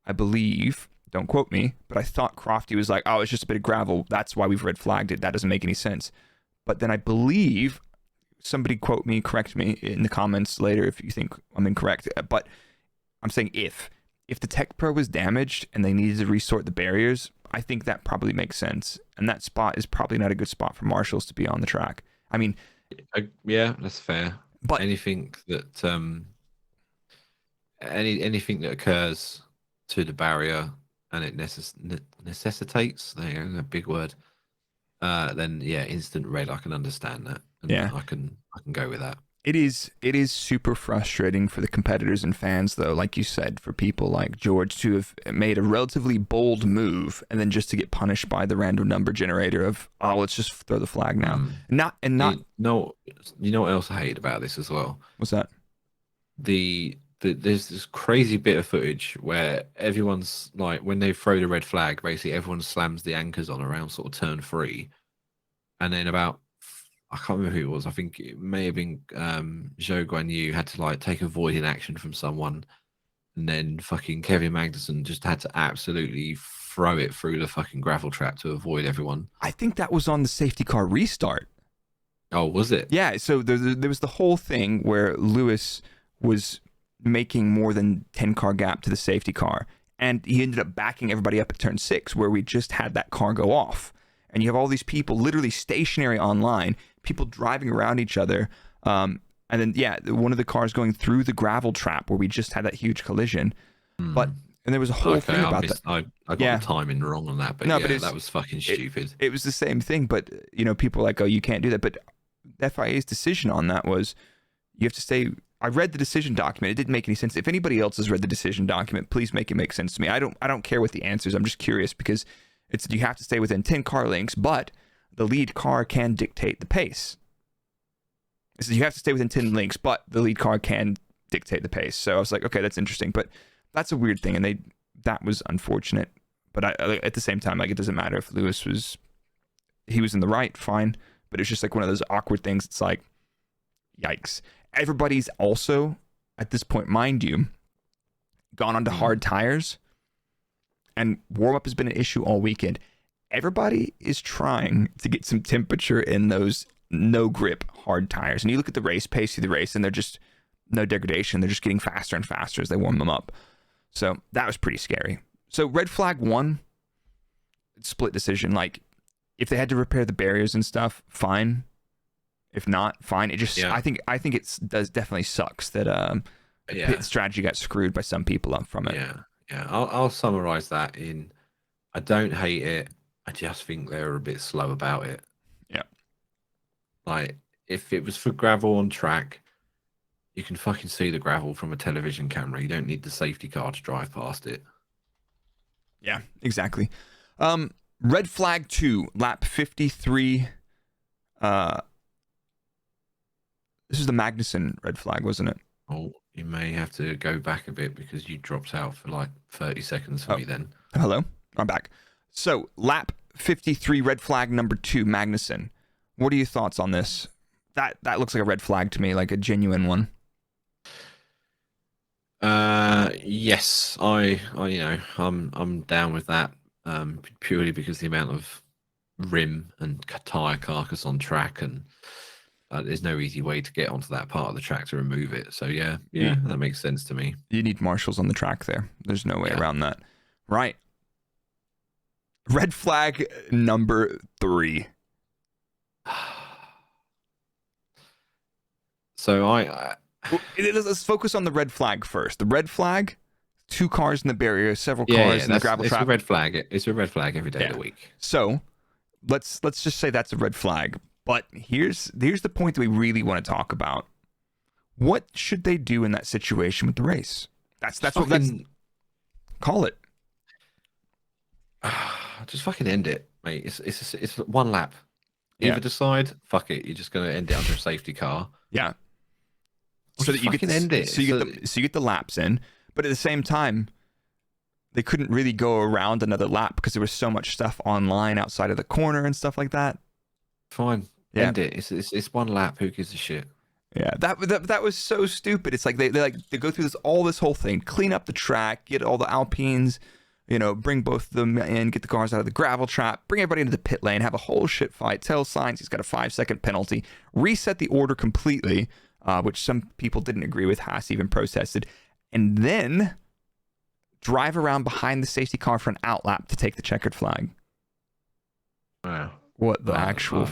I believe, don't quote me, but I thought Crofty was like, oh, it's just a bit of gravel. That's why we've red flagged it. That doesn't make any sense. But then I believe, somebody quote me, correct me in the comments later if you think I'm incorrect. But I'm saying if the Tech Pro was damaged and they needed to resort the barriers, I think that probably makes sense. And that spot is probably not a good spot for marshals to be on the track. I mean, yeah, that's fair. But anything that anything that occurs to the barrier and it necessitates, there you go, a big word, then yeah, instant red. I can understand that. And yeah, I can go with that. It is super frustrating for the competitors and fans, though, like you said, for people like George to have made a relatively bold move and then just to get punished by the random number generator of, oh, let's just throw the flag now. You know what else I hate about this as well? What's that? The there's this crazy bit of footage where everyone's like, when they throw the red flag, basically everyone slams the anchors on around sort of turn 3, and then about, I can't remember who it was. I think it may have been Zhou Guanyu had to like take a void in action from someone, and then fucking Kevin Magnussen just had to absolutely throw it through the fucking gravel trap to avoid everyone. I think that was on the safety car restart. Oh, was it? Yeah, so there was the whole thing where Lewis was making more than 10 car gap to the safety car, and he ended up backing everybody up at turn 6 where we just had that car go off. And you have all these people literally stationary online, people driving around each other, and then one of the cars going through the gravel trap where we just had that huge collision. And there was a whole thing about that. I got the timing wrong on that, but that was fucking stupid. It was the same thing, but people are like, oh, you can't do that. But FIA's decision on that was, you have to stay. I read the decision document. It didn't make any sense. If anybody else has read the decision document, please make it make sense to me. I don't care what the answer is. I'm just curious because it's, you have to stay within 10 car lengths, but the lead car can dictate the pace. It says you have to stay within 10 lengths, but the lead car can dictate the pace. So I was like, okay, that's interesting, but that's a weird thing, and that was unfortunate. But at the same time, like, it doesn't matter if Lewis was in the right, fine. But it's just like one of those awkward things. It's like, yikes. Everybody's also, at this point, mind you, gone onto hard tires, and warm-up has been an issue all weekend. Everybody is trying to get some temperature in those no-grip hard tires. And you look at the race pace through the race, and they're just no degradation. They're just getting faster and faster as they warm them up. So that was pretty scary. So red flag 1, split decision. Like, if they had to repair the barriers and stuff, fine. If not, fine. It just, I think it does definitely sucks that pit strategy got screwed by some people up from it. Yeah. I'll summarize that in, I don't hate it. I just think they're a bit slow about it. Yeah. Like, if it was for gravel on track, you can fucking see the gravel from a television camera. You don't need the safety car to drive past it. Yeah, exactly. Red flag 2, lap 53. This is the Magnussen red flag, wasn't it? Oh, you may have to go back a bit because you dropped out for like 30 seconds for me then. Hello, I'm back. So, lap 53, red flag number 2, Magnussen. What are your thoughts on this? That looks like a red flag to me, like a genuine one. Yes, I'm down with that. Purely because the amount of rim and tire carcass on track, and there's no easy way to get onto that part of the track to remove it. So yeah, that makes sense to me. You need marshals on the track there. There's no way around that. Right. Red flag number 3. So let's focus on the red flag first. The red flag, 2 cars in the barrier, several cars in the gravel trap. It's a red flag. It's a red flag every day of the week. So let's just say that's a red flag. But here's the point that we really want to talk about. What should they do in that situation with the race? That's call it. Just fucking end it, mate. It's one lap. Either decide, fuck it, you're just gonna end it under a safety car. Yeah. Or so that you can end it. So you get the laps in, but at the same time, they couldn't really go around another lap because there was so much stuff online outside of the corner and stuff like that. Fine. Yeah. End it. It's one lap. Who gives a shit? Yeah, that was so stupid. It's like they go through this whole thing, clean up the track, get all the Alpines, bring both of them in, get the cars out of the gravel trap, bring everybody into the pit lane, have a whole shit fight, tell Sainz he's got a 5-second penalty, reset the order completely, which some people didn't agree with. HAAS even protested, and then drive around behind the safety car for an outlap to take the checkered flag. Wow. What the actual...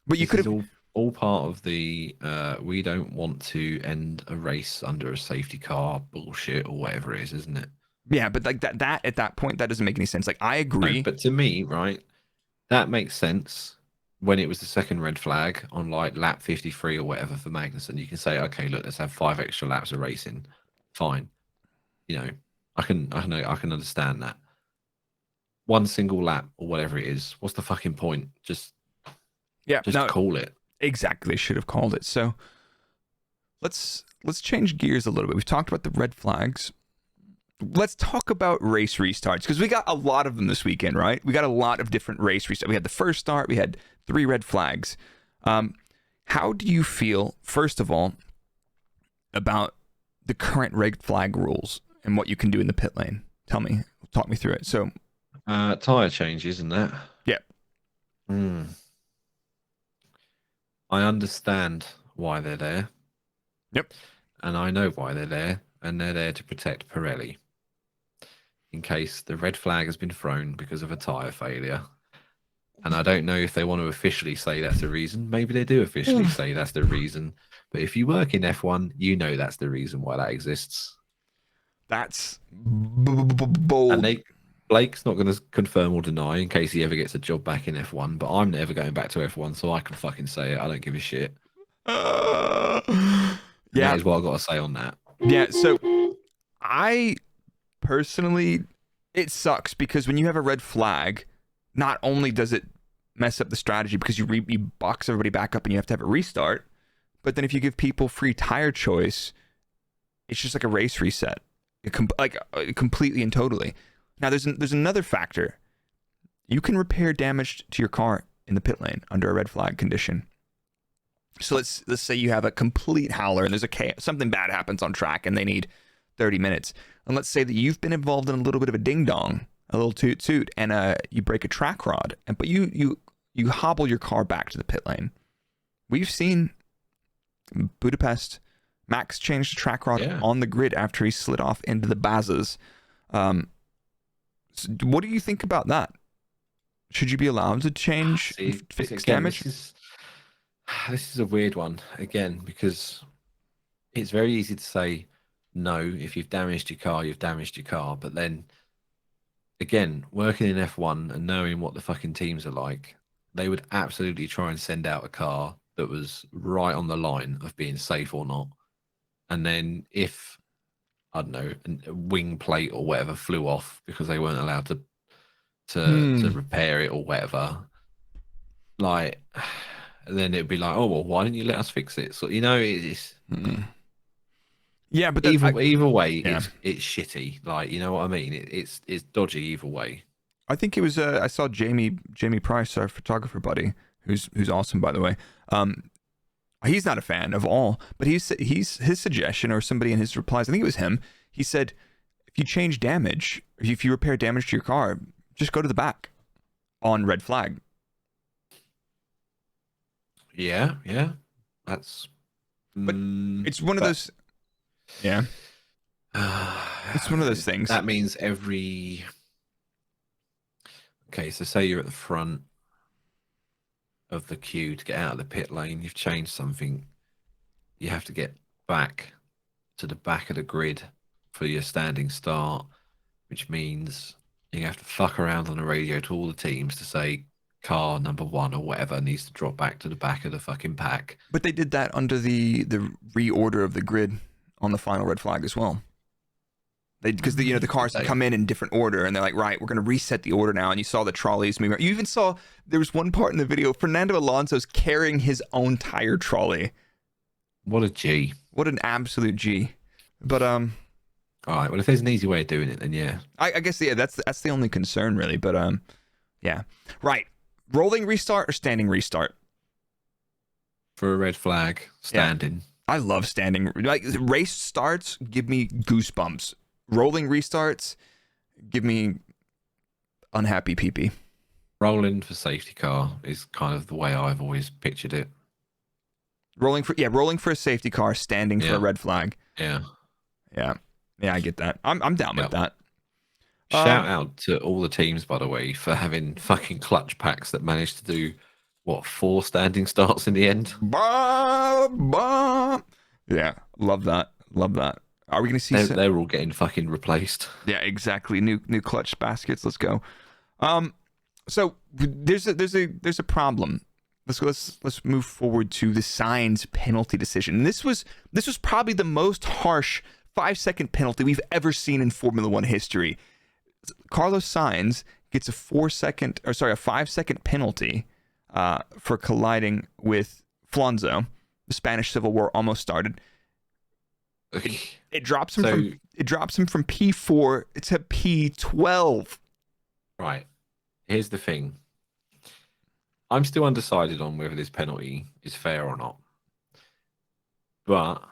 But you could have... all part of the we don't want to end a race under a safety car bullshit or whatever it is, isn't it? Yeah, but like that at that point, that doesn't make any sense. Like, I agree. No, but to me, right, that makes sense when it was the second red flag on like lap 53 or whatever for Magnussen. You can say, okay, look, let's have 5 extra laps of racing. Fine. I can understand that. One single lap or whatever it is, what's the fucking point? Just call it. Exactly, should have called it. So let's change gears a little bit. We've talked about the red flags. Let's talk about race restarts, because we got a lot of them this weekend, right? We got a lot of different race restarts. We had the first start. We had 3 red flags. How do you feel, first of all, about the current red flag rules and what you can do in the pit lane? Talk me through it. So, Tyre changes, isn't that? Yeah. I understand why they're there. Yep. And I know why they're there, and they're there to protect Pirelli in case the red flag has been thrown because of a tyre failure. And I don't know if they want to officially say that's the reason. Maybe they do officially say that's the reason. But if you work in F1, you know that's the reason why that exists. That's bold. And Blake's not going to confirm or deny in case he ever gets a job back in F1. But I'm never going back to F1, so I can fucking say it. I don't give a shit. Yeah, that is what I've got to say on that. Yeah, so I personally, it sucks because when you have a red flag, not only does it mess up the strategy because you box everybody back up and you have to have a restart, but then if you give people free tire choice, it's just like a race reset, completely and totally. Now there's another factor. You can repair damage to your car in the pit lane under a red flag condition. So let's say you have a complete howler and there's something bad happens on track and they need 30 minutes. And let's say that you've been involved in a little bit of a ding dong, a little toot toot, and you break a track rod, but you hobble your car back to the pit lane. We've seen Budapest, Max changed the track rod on the grid after he slid off into the Bazas. So what do you think about that? Should you be allowed to change fix damage? This is a weird one again, because it's very easy to say no. If you've damaged your car, you've damaged your car. But then again, working in F1 and knowing what the fucking teams are like, they would absolutely try and send out a car that was right on the line of being safe or not. And then if, I don't know, a wing plate or whatever flew off because they weren't allowed to repair it or whatever, like, then it'd be like, oh, well, why didn't you let us fix it? So, you know, it's... Yeah, but either way, it's shitty. Like, you know what I mean? It's dodgy either way. I think it was I saw Jamie Price, our photographer buddy, who's awesome, by the way. He's not a fan of all, but he's his suggestion, or somebody in his replies, I think it was him. He said, if you change damage, if you repair damage to your car, just go to the back on red flag. Yeah, that's. But it's one of those. Yeah. It's one of those things. That means every. Okay, so say you're at the front of the queue to get out of the pit lane. You've changed something. You have to get back to the back of the grid for your standing start, which means you have to fuck around on the radio to all the teams to say car number 1 or whatever needs to drop back to the back of the fucking pack. But they did that under the reorder of the grid on the final red flag as well. Because the cars come in different order, and they're like, right, we're going to reset the order now. And you saw the trolleys moving. You even saw there was one part in the video, Fernando Alonso's carrying his own tire trolley. What a G! What an absolute G! But all right, well, if there's an easy way of doing it, then yeah. I guess that's the only concern really. But yeah, right. Rolling restart or standing restart? For a red flag, standing. Yeah. I love standing. Like, race starts give me goosebumps. Rolling restarts give me unhappy pee-pee. Rolling for safety car is kind of the way I've always pictured it. Rolling for a safety car, standing for a red flag. Yeah, I get that. I'm down with that. Shout out to all the teams, by the way, for having fucking clutch packs that managed to do 4 standing starts in the end. Yeah, love that. Are we going to see? They're all getting fucking replaced. Yeah, exactly. New clutch baskets. Let's go. So there's a problem. Let's move forward to the Sainz penalty decision. And this was probably the most harsh 5-second penalty we've ever seen in Formula One history. Carlos Sainz gets a 5-second penalty for colliding with Flonzo. The Spanish Civil War almost started. It drops him So- from P4 to P12. Right. Here's the thing. I'm still undecided on whether this penalty is fair or not. But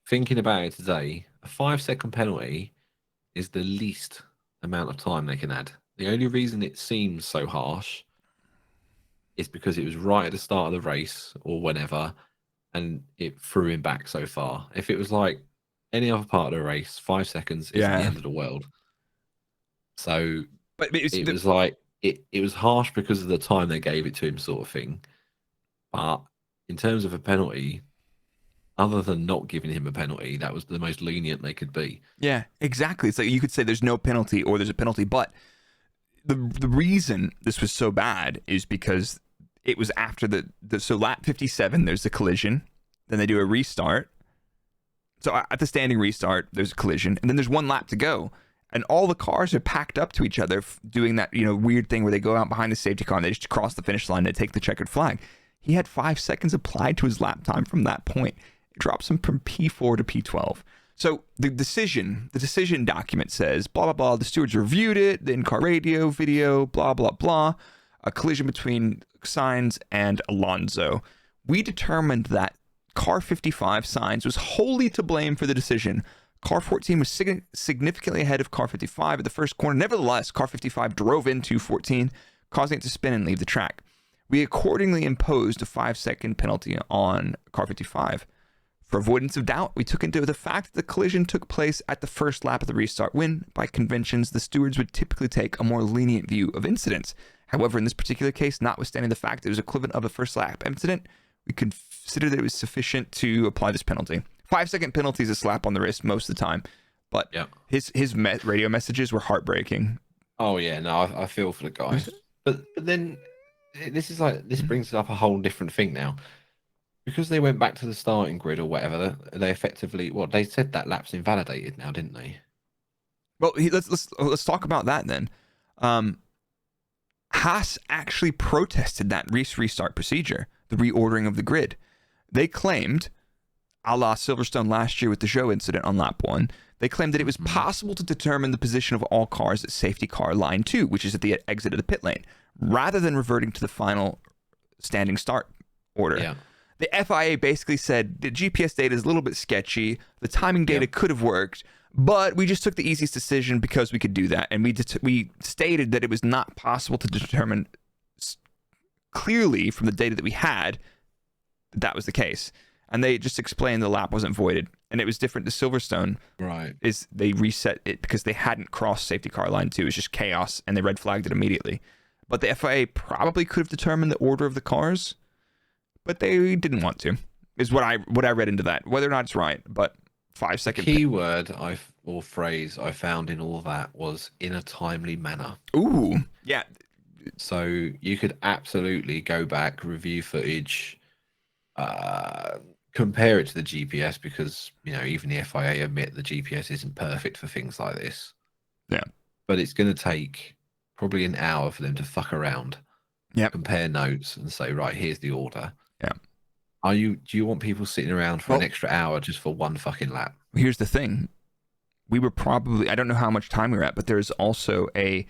thinking about it today, a 5-second penalty is the least amount of time they can add. The only reason it seems so harsh is because it was right at the start of the race or whenever, and it threw him back so far. If it was like any other part of the race, 5 seconds isn't the Yeah. end of the world. So But it was like it was harsh because of the time they gave it to him, sort of thing. But in terms of a penalty, other than not giving him a penalty, that was the most lenient they could be. yeah, exactly. It's like you could say there's no penalty or there's a penalty, but the reason this was so bad is because it was after so lap 57, there's the collision, then they do a restart. So at the standing restart, there's a collision, and then there's one lap to go. And all the cars are packed up to each other, doing that weird thing where they go out behind the safety car and they just cross the finish line and take the checkered flag. He had 5 seconds applied to his lap time from that point. It drops him from P4 to P12. So the decision document says, blah, blah, blah, the stewards reviewed it, the in-car radio, video, blah, blah, blah. A collision between Sainz and Alonso. We determined that car 55, Sainz, was wholly to blame for the decision. Car 14 was significantly ahead of car 55 at the first corner. Nevertheless, car 55 drove into 14, causing it to spin and leave the track. We accordingly imposed a 5-second penalty on car 55. For avoidance of doubt, we took into the fact that the collision took place at the first lap of the restart when, by conventions, the stewards would typically take a more lenient view of incidents. However, in this particular case, notwithstanding the fact that it was equivalent of a first lap incident, we considered that it was sufficient to apply this penalty. 5-second penalty is a slap on the wrist most of the time, but Yeah. his radio messages were heartbreaking. Oh yeah, no, I feel for the guys. But then this brings up a whole different thing now. Because they went back to the starting grid or whatever, they effectively they said that lap's invalidated now, didn't they? Well, let's talk about that then. HAAS actually protested that restart procedure, the reordering of the grid. They claimed, a la Silverstone last year with the Zhou incident on lap 1, they claimed that it was possible to determine the position of all cars at safety car line 2, which is at the exit of the pit lane, rather than reverting to the final standing start order. Yeah. The FIA basically said the GPS data is a little bit sketchy. The timing data could have worked, but we just took the easiest decision because we could do that. And we stated that it was not possible to determine clearly from the data that we had that was the case. And they just explained the lap wasn't voided. And it was different to Silverstone. Right. Is they reset it because they hadn't crossed safety car line 2. It was just chaos, and they red flagged it immediately. But the FIA probably could have determined the order of the cars, but they didn't want to, is what I read into that. Whether or not it's right, but 5-second Keyword or phrase I found in all that was in a timely manner. Ooh, yeah. So you could absolutely go back, review footage, compare it to the GPS because even the FIA admit the GPS isn't perfect for things like this. Yeah. But it's going to take probably an hour for them to fuck around. Yeah. Compare notes and say, right, here's the order. Yeah. Do you want people sitting around for an extra hour just for one fucking lap? Here's the thing. We were probably, I don't know how much time we were at, but there's also a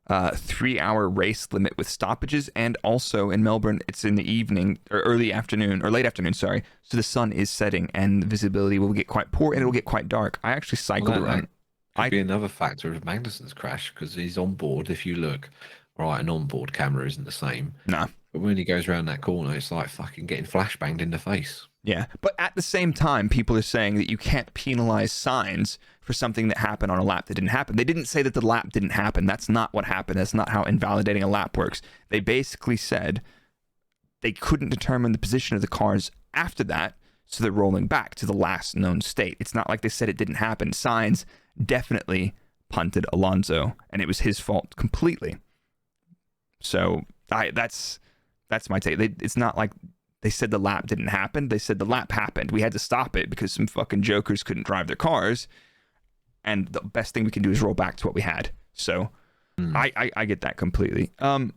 3-hour race limit with stoppages. And also in Melbourne, it's in the evening or early afternoon or late afternoon, sorry. So the sun is setting and the visibility will get quite poor and it'll get quite dark. I actually cycled around. Could be another factor of Magnussen's crash because he's on board. If you look, right, an onboard camera isn't the same. Nah. But when he goes around that corner, it's like fucking getting flashbanged in the face. Yeah, but at the same time, people are saying that you can't penalize Sainz for something that happened on a lap that didn't happen. They didn't say that the lap didn't happen. That's not what happened. That's not how invalidating a lap works. They basically said they couldn't determine the position of the cars after that, so they're rolling back to the last known state. It's not like they said it didn't happen. Sainz definitely punted Alonso, and it was his fault completely. So that's my take. It's not like they said the lap didn't happen. They said the lap happened. We had to stop it because some fucking jokers couldn't drive their cars. And the best thing we can do is roll back to what we had. So I get that completely. Well,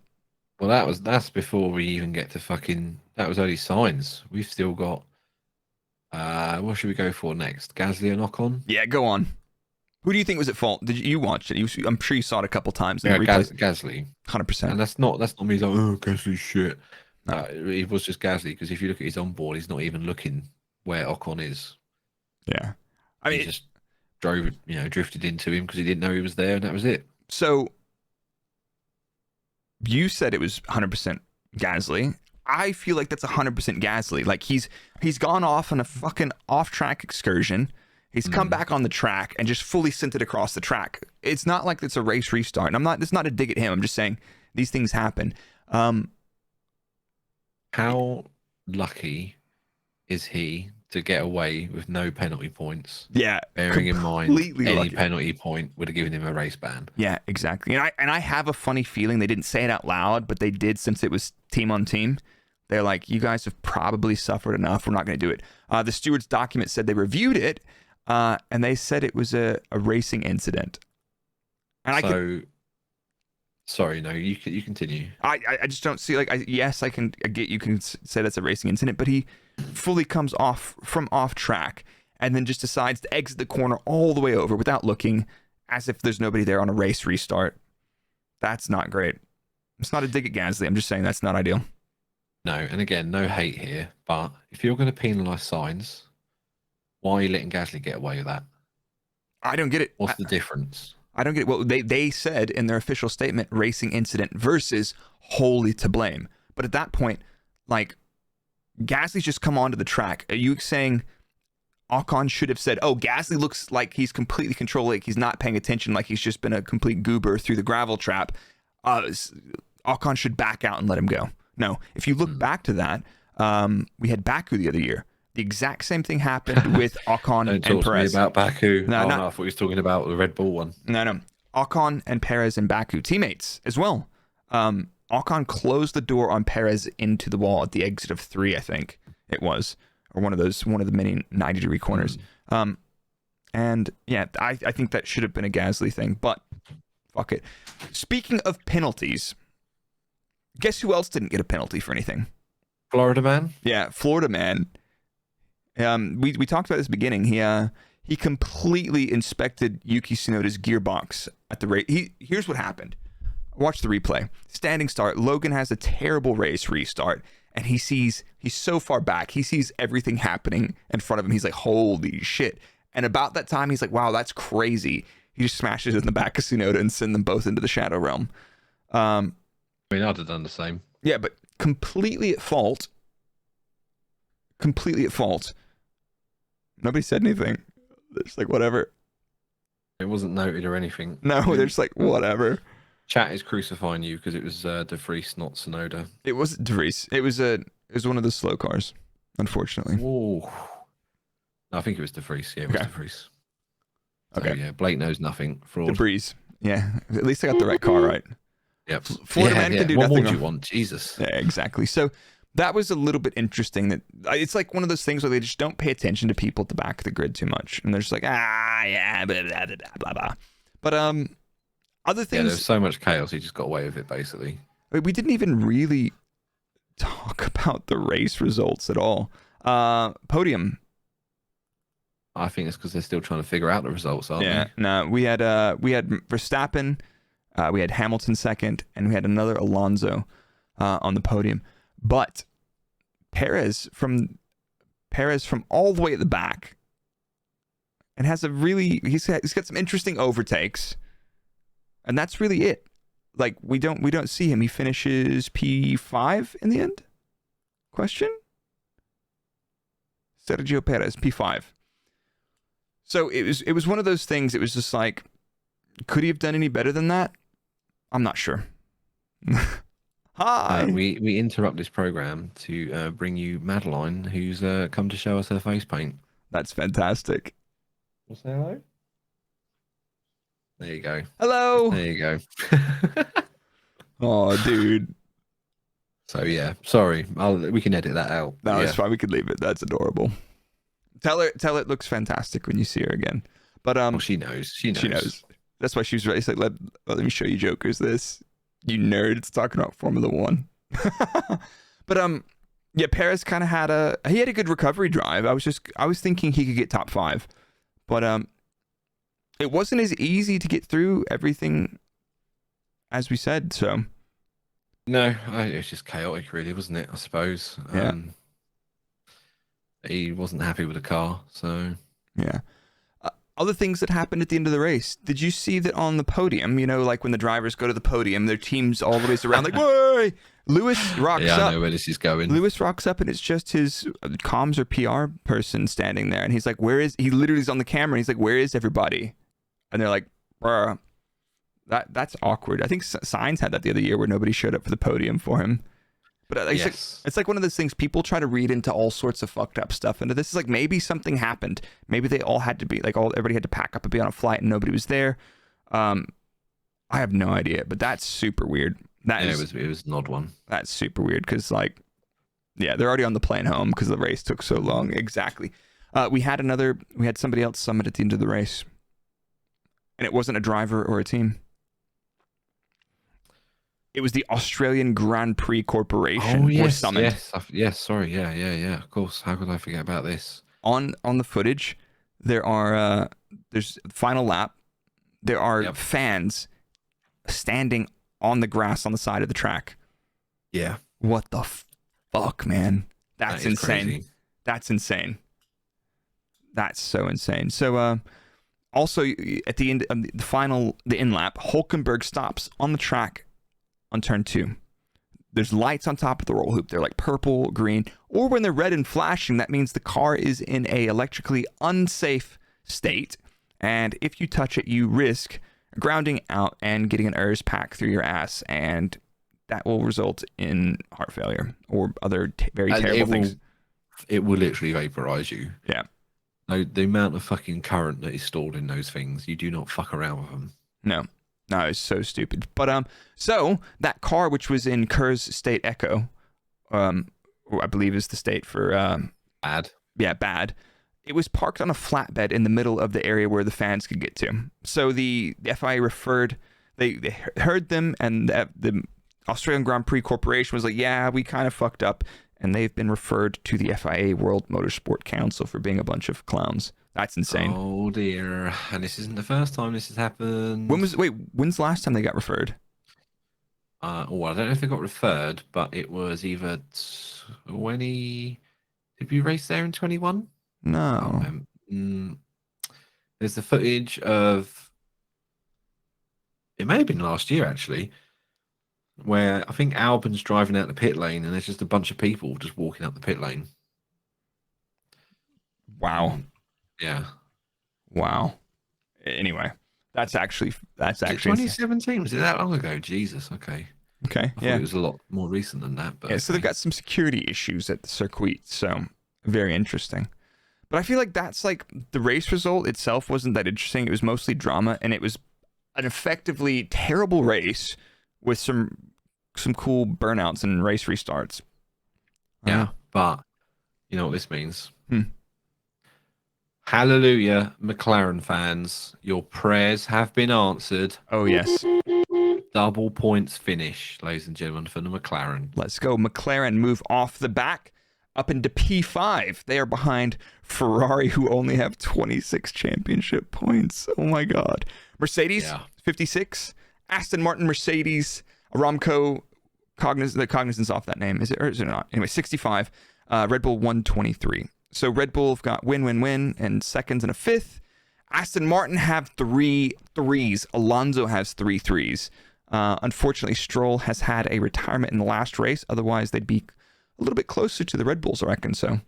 that's before we even get to that was only Sainz. We've still got What should we go for next? Gasly and Ocon? Yeah, go on. Who do you think was at fault? Did you watch it? I'm sure you saw it a couple times. Yeah, Gasly. 100%. And that's not me like, oh, Gasly's shit. No. It was just Gasly, because if you look at his onboard, he's not even looking where Ocon is. Yeah. I mean, he just drifted into him because he didn't know he was there, and that was it. So you said it was 100% Gasly. I feel like that's 100% Gasly. Like he's gone off on a fucking off-track excursion. He's come back on the track and just fully sent it across the track. It's not like it's a race restart. And it's not a dig at him. I'm just saying these things happen. How lucky is he to get away with no penalty points? Yeah, bearing in mind any lucky. penalty point would have given him a race ban. Yeah, exactly. And I have a funny feeling they didn't say it out loud, but they did, since it was team on team. They're like, you guys have probably suffered enough. We're not going to do it. The steward's document said they reviewed it, and they said it was a racing incident. And sorry, no, you continue. I just don't see, like, yes, I get you can say that's a racing incident, but he fully comes off track and then just decides to exit the corner all the way over without looking, as if there's nobody there on a race restart. That's not great. It's not a dig at Gasly. I'm just saying that's not ideal. No, and again, no hate here, but if you're going to penalise signs, why are you letting Gasly get away with that? I don't get it. What's the difference? I don't get it. Well, they said in their official statement, racing incident versus wholly to blame. But at that point, like, Gasly's just come onto the track. Are you saying Ocon should have said, oh, Gasly looks like he's completely controlling, like he's not paying attention, like he's just been a complete goober through the gravel trap. Ocon should back out and let him go. No, if you look back to that, we had Baku the other year. The exact same thing happened with Ocon and Perez. Don't talk to me about Baku. No, no, I thought he was talking about the Red Bull one. No. Ocon and Perez and Baku, teammates as well. Ocon closed the door on Perez into the wall at the exit of 3, I think it was, or one of the many 90-degree corners. And yeah, I think that should have been a Gasly thing, but fuck it. Speaking of penalties, guess who else didn't get a penalty for anything? Florida man? Yeah, Florida man. We talked about this at the beginning. He completely inspected Yuki Tsunoda's gearbox at the race. Here's what happened. Watch the replay. Standing start. Logan has a terrible race restart, and he's so far back. He sees everything happening in front of him. He's like, holy shit. And about that time, he's like, wow, that's crazy. He just smashes in the back of Tsunoda and sends them both into the shadow realm. I mean, I'd have done the same. Yeah, but completely at fault. Nobody said anything. They're just like, whatever. It wasn't noted or anything. No, they're just like, whatever. Chat is crucifying you because it was De Vries, not Tsunoda. It wasn't De Vries. It was one of the slow cars, unfortunately. Oh, I think it was De Vries. Yeah, it was De Vries. So, Okay. Yeah, Blake knows nothing. Fraud. Debris. Yeah, at least I got the right car right. Yep. Florida man can do what nothing more do you wrong. want? Jesus. Yeah, exactly. So that was a little bit interesting. That it's like one of those things where they just don't pay attention to people at the back of the grid too much, and they're just like, yeah, blah blah blah blah blah. But other Yeah, things. there's so much chaos. He just got away with it, basically. We didn't even really talk about the race results at all. Podium. I think it's because they're still trying to figure out the results, aren't Yeah, they? no, we had Verstappen, we had Hamilton second, and we had another Alonso on the podium. But Perez from all the way at the back, and has he's got some interesting overtakes, and that's really it. Like we don't see him. He finishes P5 in the end. Question? Sergio Perez P5. So it was one of those things. It was just like, could he have done any better than that? I'm not sure. Hi. We interrupt this program to bring you Madeline, who's come to show us her face paint. That's fantastic. What's that? Hello? There you go. Hello. There you go. Oh, dude. So yeah, sorry. We can edit that out. No, yeah. it's fine. We could leave it. That's adorable. Tell her it looks fantastic when you see her again. But Well, she knows. She knows. That's why she was like, let me show you jokers this. You nerds talking about Formula 1. But Yeah, Perez kind of had a good recovery drive. I was thinking he could get top 5, but it wasn't as easy to get through everything as we said. So No, it was just chaotic, really, wasn't it? I suppose. Yeah. He wasn't happy with the car, so yeah. Other things that happened at the end of the race. Did you see that on the podium? You know, like when the drivers go to the podium, their teams all the way around, like, "Way!" Lewis rocks yeah, up. I know where this is going. Lewis rocks up, and it's just his comms or PR person standing there, and he's like, "Where is?" He literally is on the camera. And he's like, "Where is everybody?" And they're like, "Bruh, that's awkward." I think Sainz had that the other year where nobody showed up for the podium for him. But it's like one of those things people try to read into all sorts of fucked up stuff. And this is like, maybe something happened. Maybe they all had to be like, everybody had to pack up and be on a flight and nobody was there. I have no idea, but that's super weird. It was an odd one. That's super weird because, like, yeah, they're already on the plane home because the race took so long. Exactly. We had somebody else summit at the end of the race, and it wasn't a driver or a team. It was the Australian Grand Prix Corporation. Oh, yes, summoned. yes. Sorry, yeah. Of course. How could I forget about this? On the footage, there's final lap. There are fans standing on the grass on the side of the track. Yeah. What the fuck, man? That's insane. Crazy. That's insane. That's so insane. So, also at the end of the in lap, Hulkenberg stops on the track on turn 2. There's lights on top of the roll hoop. They're like purple, green, or when they're red and flashing, that means the car is in a electrically unsafe state. And if you touch it, you risk grounding out and getting an ERS pack through your ass, and that will result in heart failure or other very terrible things. It will literally vaporize you. Yeah. The amount of fucking current that is stored in those things, you do not fuck around with them. No, it's so stupid. But so that car, which was in Kerr's State Echo, I believe is the state for bad. Yeah, bad. It was parked on a flatbed in the middle of the area where the fans could get to. So the FIA referred, they heard them, and the Australian Grand Prix Corporation was like, "Yeah, we kind of fucked up," and they've been referred to the FIA World Motorsport Council for being a bunch of clowns. That's insane. Oh dear. And this isn't the first time this has happened. When's the last time they got referred? I don't know if they got referred, but it was either 20. Did we race there in 21? No. There's the footage of. It may have been last year actually, where I think Albon's driving out the pit lane and there's just a bunch of people just walking up the pit lane. Wow. Yeah. Wow. Anyway, that's actually 2017. Was it that long ago? Jesus. Okay. Okay. I thought it was a lot more recent than that. But yeah. So they've got some security issues at the circuit. So very interesting. But I feel like that's like the race result itself wasn't that interesting. It was mostly drama, and it was an effectively terrible race with some cool burnouts and race restarts. Yeah, but you know what this means. Hallelujah, McLaren fans. Your prayers have been answered. Oh, yes. Double points finish, ladies and gentlemen, for the McLaren. Let's go. McLaren move off the back up into P5. They are behind Ferrari, who only have 26 championship points. Oh, my God. Mercedes, 56. Aston Martin, Mercedes, Aramco, the Cognizant's off that name. Is it or is it not? Anyway, 65. Red Bull, 123. So Red Bull have got win, and seconds and a fifth. Aston Martin have 3 threes. Alonso has 3 threes. Unfortunately, Stroll has had a retirement in the last race. Otherwise, they'd be a little bit closer to the Red Bulls, I reckon. So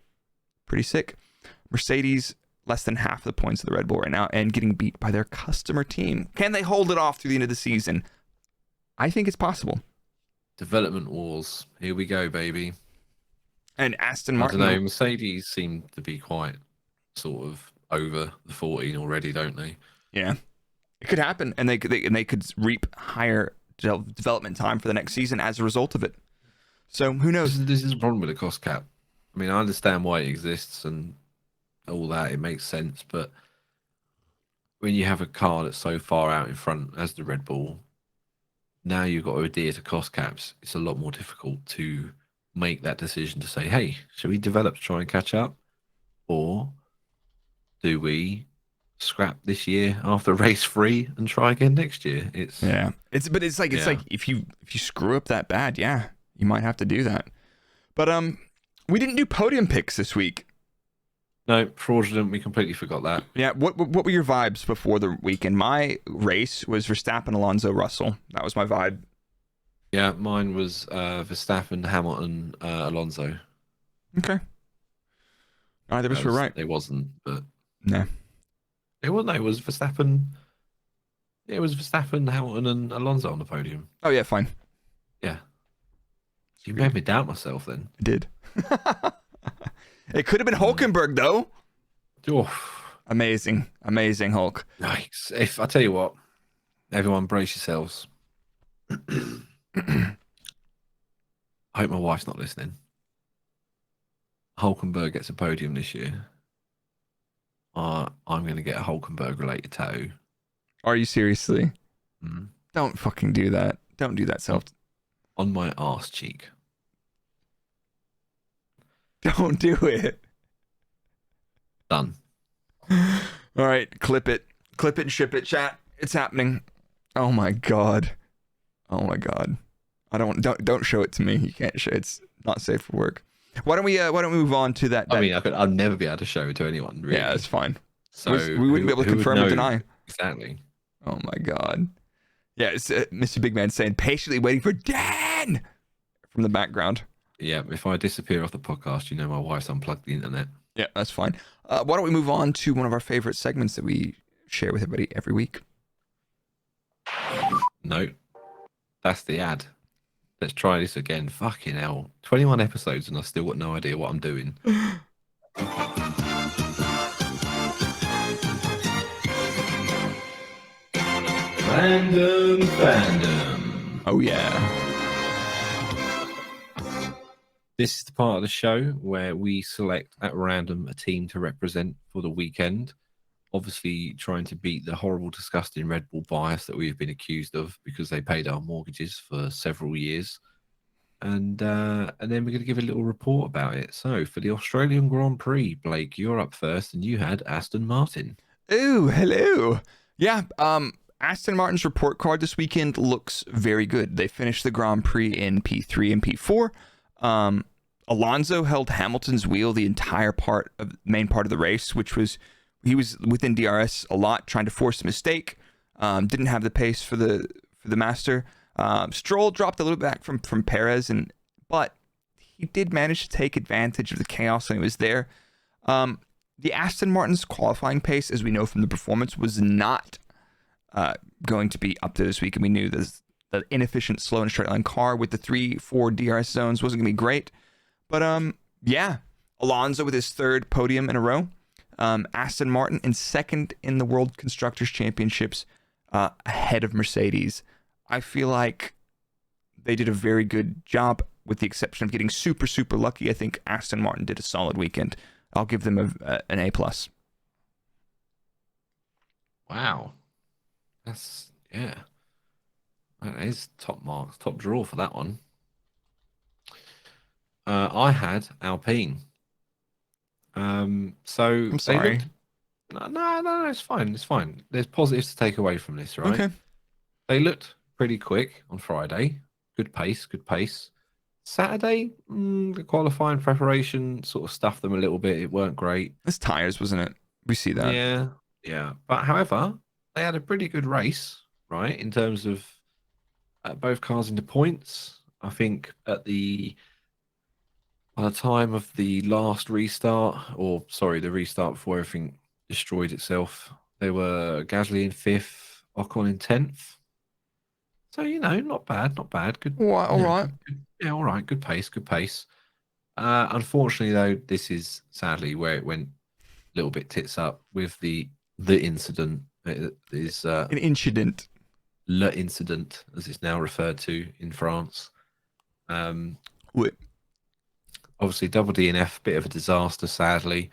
pretty sick. Mercedes, less than half the points of the Red Bull right now and getting beat by their customer team. Can they hold it off through the end of the season? I think it's possible. Development wars. Here we go, baby. And Aston Martin. I don't know. Mercedes seem to be quite sort of over the 14 already, don't they? Yeah, it could happen, and they could reap higher development time for the next season as a result of it. So who knows? This is a problem with the cost cap. I mean, I understand why it exists and all that. It makes sense, but when you have a car that's so far out in front as the Red Bull, now you've got to adhere to cost caps. It's a lot more difficult to make that decision to say, hey, should we develop to try and catch up? Or do we scrap this year after race 3 and try again next year? It's it's like if you screw up that bad, yeah, you might have to do that. But we didn't do podium picks this week. No, fraudulent. We completely forgot that. Yeah, what were your vibes before the weekend? My race was Verstappen, Alonso, Russell. That was my vibe. Yeah, mine was Verstappen, Hamilton, Alonso. Okay. Neither of us were right. It wasn't, but no. It wasn't. It was Verstappen. It was Verstappen, Hamilton, and Alonso on the podium. Oh yeah, fine. Yeah. You made me doubt myself then. I did. It could have been Hulkenberg though. Oof. Amazing Hulk. Yikes! If I tell you what, everyone brace yourselves. I hope my wife's not listening. Hulkenberg gets a podium this year. I'm going to get a Hulkenberg related tattoo. Are you seriously? Mm. Don't fucking do that. Don't do that, self. On my arse cheek. Don't do it. Done. All right, clip it and ship it, chat. It's happening. Oh my god. Oh my god. Don't show it to me. You can't show it. It's not safe for work. Why don't we move on to that? I mean, I'll never be able to show it to anyone. Really. Yeah, that's fine. So we wouldn't be able to confirm or deny. Exactly. Oh my god. Yeah, it's Mr. Big Man saying patiently waiting for Dan from the background. Yeah, if I disappear off the podcast, you know my wife's unplugged the internet. Yeah, that's fine. Why don't we move on to one of our favorite segments that we share with everybody every week? No, that's the ad. Let's try this again. Fucking hell. 21 episodes and I've still got no idea what I'm doing. Fandom. Oh, yeah. This is the part of the show where we select at random a team to represent for the weekend. Obviously, trying to beat the horrible, disgusting Red Bull bias that we've been accused of because they paid our mortgages for several years. And then we're going to give a little report about it. So, for the Australian Grand Prix, Blake, you're up first, and you had Aston Martin. Ooh, hello. Yeah, Aston Martin's report card this weekend looks very good. They finished the Grand Prix in P3 and P4. Alonso held Hamilton's wheel the entire main part of the race, he was within DRS a lot, trying to force a mistake. Didn't have the pace for the master. Stroll dropped a little back from Perez, but he did manage to take advantage of the chaos when he was there. The Aston Martin's qualifying pace, as we know from the performance, was not going to be up to this week, and we knew the inefficient, slow and straight line car with the 3-4 DRS zones wasn't going to be great. But yeah, Alonso with his third podium in a row. Aston Martin in second in the World Constructors Championships, ahead of Mercedes. I feel like they did a very good job, with the exception of getting super, super lucky. I think Aston Martin did a solid weekend. I'll give them an A+. Wow. That is top marks, top draw for that one. I had Alpine. So I'm sorry. No, it's fine. It's fine. There's positives to take away from this, right? Okay. They looked pretty quick on Friday. Good pace. Saturday, the qualifying preparation sort of stuffed them a little bit. It weren't great. It's tires, wasn't it? We see that. Yeah. But however, they had a pretty good race, right? In terms of both cars into points. I think by the time of the last restart, the restart before everything destroyed itself, they were Gasly in 5th, Ocon in 10th. So, not bad. Good. All right. Yeah, all right. Good pace. Unfortunately, though, this is sadly where it went a little bit tits up with the incident. It is an incident. Le incident, as it's now referred to in France. Obviously, double DNF, bit of a disaster, sadly.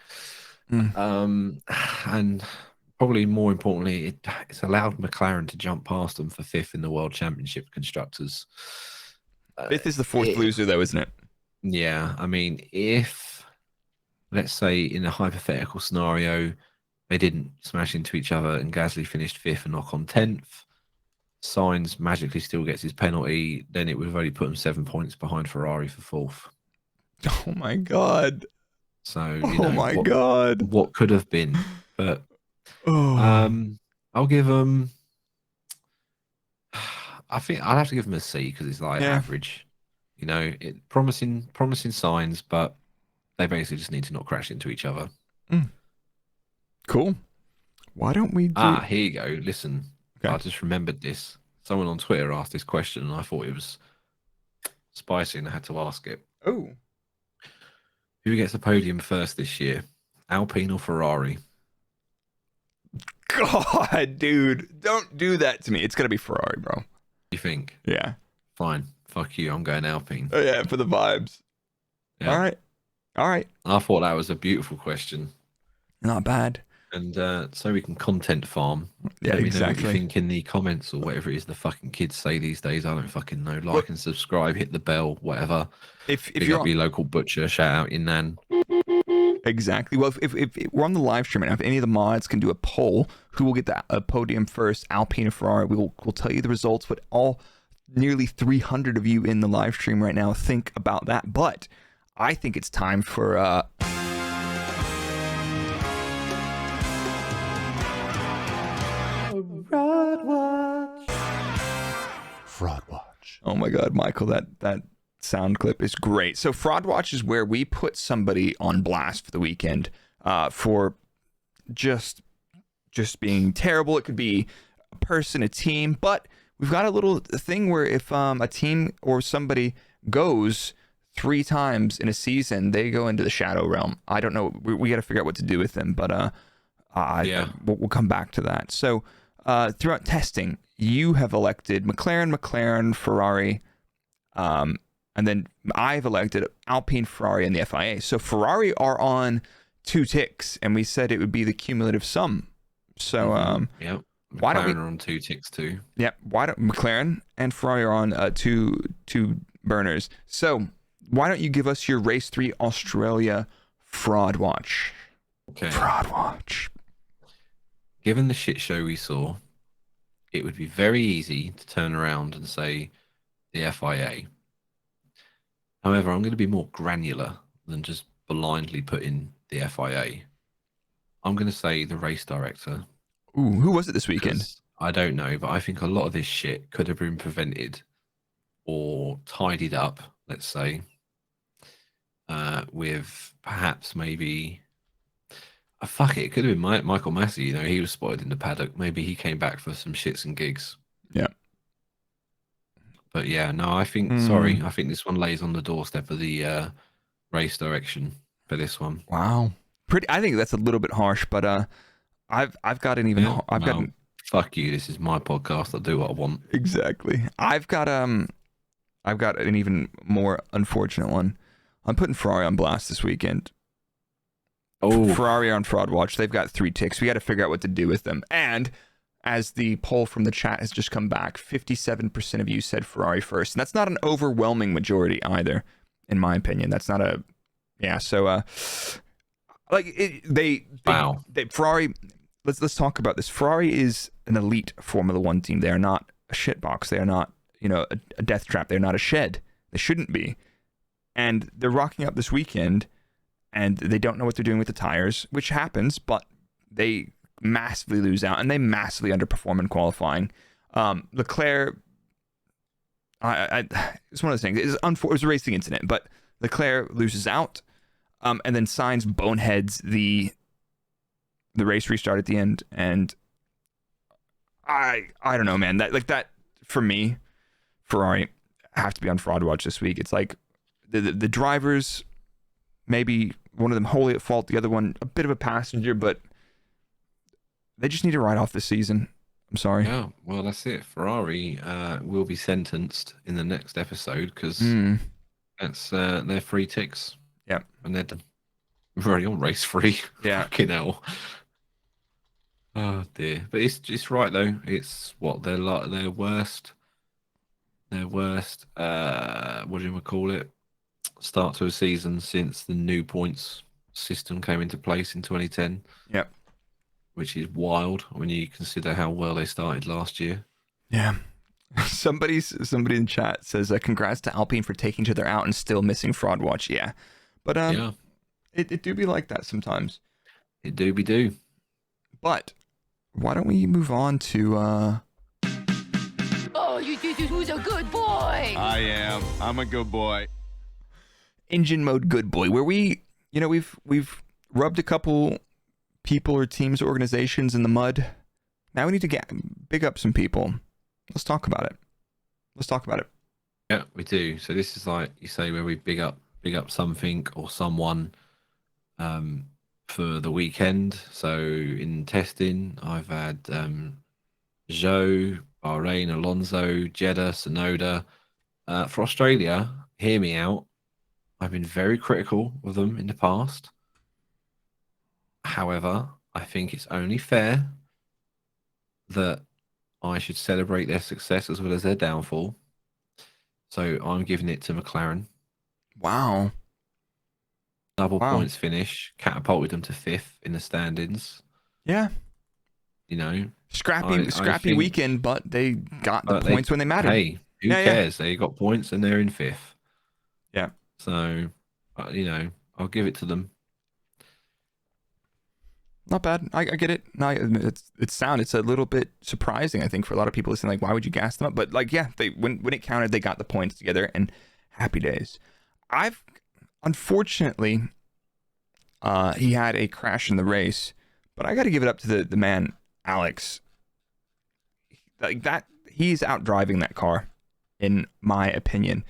And probably more importantly, it's allowed McLaren to jump past them for 5th in the World Championship Constructors. 5th is the 4th loser, though, isn't it? Yeah, I mean, if let's say in a hypothetical scenario, they didn't smash into each other and Gasly finished fifth and Ocon 10th, Sainz magically still gets his penalty, then it would have only put him 7 points behind Ferrari for fourth. Oh my god. So Oh my god. what could have been, but Oh. I'll give them. I think I'll have to give them a C because it's like Yeah. average. You know, promising signs, but they basically just need to not crash into each other. Cool. Why don't we do... Here you go. Listen, Okay. I just remembered this. Someone on Twitter asked this question, and I thought it was spicy, and I had to ask it. Oh. Who gets a podium first this year, Alpine or Ferrari? God, dude, don't do that to me. It's gonna be Ferrari, bro. You think? Yeah. Fine. Fuck you. I'm going Alpine. Oh yeah, for the vibes. Yeah. All right. I thought that was a beautiful question. Not bad. And so we can content farm. Yeah, Let me know what exactly. you think in the comments or whatever it is the fucking kids say these days. I don't fucking know. Like and subscribe, hit the bell, whatever. If Pick you're up your local butcher, shout out your nan. exactly. Well, if we're on the live stream and if any of the mods can do a poll, who will get the podium first, Alpine or Ferrari? We'll tell you the results. What all nearly 300 of you in the live stream right now think about that. But I think it's time for FraudWatch. Oh my God, Michael, that sound clip is great. So FraudWatch is where we put somebody on blast for the weekend for just being terrible. It could be a person, a team, but we've got a little thing where if a team or somebody goes 3 times in a season, they go into the shadow realm. I don't know. We got to figure out what to do with them, but we'll come back to that. So throughout testing, you have elected McLaren, Ferrari, and then I've elected Alpine, Ferrari, and the FIA. So Ferrari are on 2 ticks, and we said it would be the cumulative sum. So Yep. why don't we McLaren are on 2 ticks too? yeah, why don't McLaren and Ferrari are on two burners. So why don't you give us your Race 3 Australia fraud watch? Okay. Fraud watch. Given the shit show we saw, it would be very easy to turn around and say the FIA. However, I'm going to be more granular than just blindly putting the FIA. I'm going to say the race director. Ooh, who was it this weekend? I don't know, but I think a lot of this shit could have been prevented or tidied up, let's say, with perhaps maybe... fuck it could have been Michael Massey. You know, he was spotted in the paddock. Maybe he came back for some shits and gigs. Yeah. But yeah, no, I think, sorry, I think this one lays on the doorstep of the race direction for this one. Wow. I think that's a little bit harsh, but I've got an even Yeah, fuck you. This is my podcast. I'll do what I want. Exactly. I've got an even more unfortunate one. I'm putting Ferrari on blast this weekend. Oh, Ferrari on fraud watch. They've got 3 ticks. We got to figure out what to do with them. And as the poll from the chat has just come back, 57% of you said Ferrari first. And that's not an overwhelming majority either, in my opinion. That's not a... Yeah, so... wow. Ferrari... Let's talk about this. Ferrari is an elite Formula 1 team. They are not a shitbox. They are not, a death trap. They're not a shed. They shouldn't be. And they're rocking up this weekend, and they don't know what they're doing with the tires, which happens, but they massively lose out, and they massively underperform in qualifying. Leclerc, it's one of those things. It was a racing incident, but Leclerc loses out, and then Sainz boneheads the race restart at the end, and I don't know, man. That for me, Ferrari have to be on fraud watch this week. It's like the drivers, maybe one of them wholly at fault, the other one a bit of a passenger, but they just need to ride off this season. I'm sorry. Yeah, well, that's it. Ferrari will be sentenced in the next episode because that's their 3 ticks. Yeah, and they're already on race 3. Yeah. Fucking hell. Oh dear, but it's right though. It's what their worst. What do you call it? start to a season since the new points system came into place in 2010. Yep. Which is wild when you consider how well they started last year. Yeah. Somebody in chat says, congrats to Alpine for taking each other out and still missing FraudWatch. Yeah. But yeah, it do be like that sometimes. It do be do. But why don't we move on to Oh, who's a good boy? I am. I'm a good boy. Engine Mode Good Boy, where we, we've rubbed a couple people or teams or organizations in the mud. Now we need to big up some people. Let's talk about it. Yeah, we do. So this is like you say where we big up something or someone for the weekend. So in testing, I've had Zhou, Bahrain, Alonso, Jeddah, Sonoda. For Australia, hear me out. I've been very critical of them in the past. However, I think it's only fair that I should celebrate their success as well as their downfall. So I'm giving it to McLaren. Wow. Double points finish, catapulted them to 5th in the standings. Yeah. Scrappy weekend, but they got the points when they mattered. Hey, who cares? They got points and they're in 5th. Yeah. So, I'll give it to them. Not bad. I get it. No, it's a little bit surprising, I think, for a lot of people listening. Like, why would you gas them up? But they when it counted, they got the points together, and happy days. Unfortunately, he had a crash in the race, but I got to give it up to the man, Alex. Like that, he's out driving that car, in my opinion.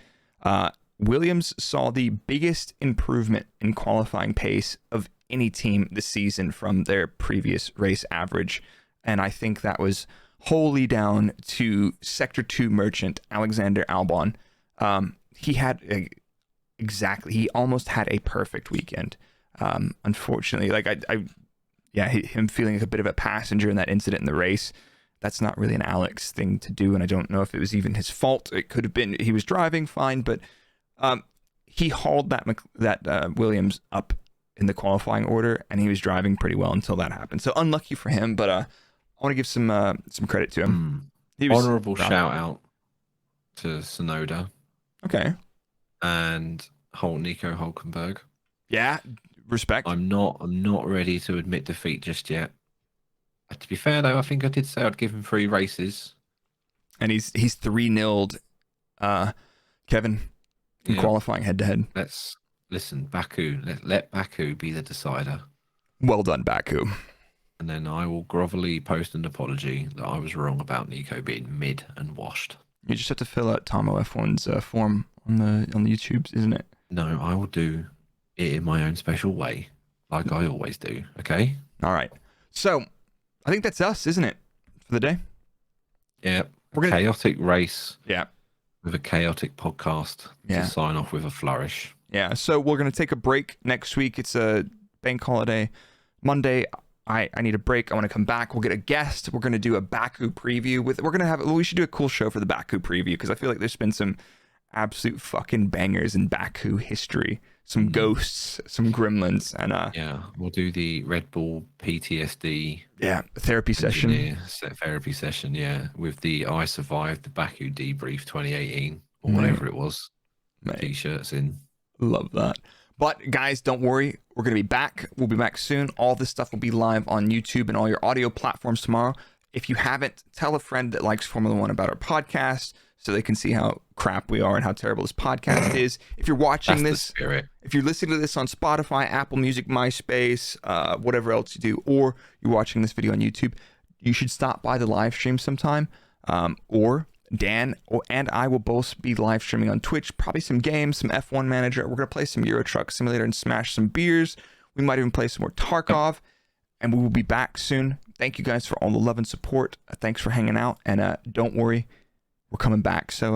Williams saw the biggest improvement in qualifying pace of any team this season from their previous race average, and I think that was wholly down to Sector 2 merchant Alexander Albon. He almost had a perfect weekend. Unfortunately, him feeling like a bit of a passenger in that incident in the race, that's not really an Alex thing to do, and I don't know if it was even his fault. It could have been he was driving fine, but he hauled that Williams up in the qualifying order, and he was driving pretty well until that happened. So unlucky for him, but I want to give some credit to him. Honorable shout out to Sonoda. Okay. And Nico Hulkenberg. Yeah, respect. I'm not ready to admit defeat just yet. To be fair though, I think I did say I'd give him 3 races. And he's 3-0'd Kevin in qualifying head to head. Let's listen, Baku. Let Baku be the decider. Well done, Baku. And then I will grovelly post an apology that I was wrong about Nico being mid and washed. You just have to fill out Tomo F1's form on the YouTubes, isn't it? No, I will do it in my own special way, like I always do. Okay. All right. So I think that's us, isn't it, for the day? Yeah. Chaotic race. Yeah. With a chaotic podcast to sign off with a flourish. Yeah. So we're gonna take a break next week. It's a bank holiday. Monday, I need a break. I want to come back. We'll get a guest. We're gonna do a Baku preview we should do a cool show for the Baku preview because I feel like there's been some absolute fucking bangers in Baku history. Some ghosts, some gremlins, and we'll do the Red Bull PTSD therapy session. Therapy session, with the I Survived the Baku Debrief 2018 or whatever it was. T-shirts in. Love that. But guys, don't worry, we're gonna be back. We'll be back soon. All this stuff will be live on YouTube and all your audio platforms tomorrow. If you haven't, tell a friend that likes Formula One about our podcast, so they can see how crap we are and how terrible this podcast is. If you're watching this, if you're listening to this on Spotify, Apple Music, MySpace, whatever else you do, or you're watching this video on YouTube, you should stop by the live stream sometime. Or Dan and I will both be live streaming on Twitch, probably some games, some F1 Manager. We're going to play some Euro Truck Simulator and smash some beers. We might even play some more Tarkov, and we will be back soon. Thank you guys for all the love and support. Thanks for hanging out, and don't worry, we're coming back. So,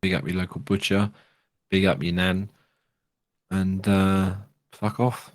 Big up your local butcher. Big up your nan. And fuck off.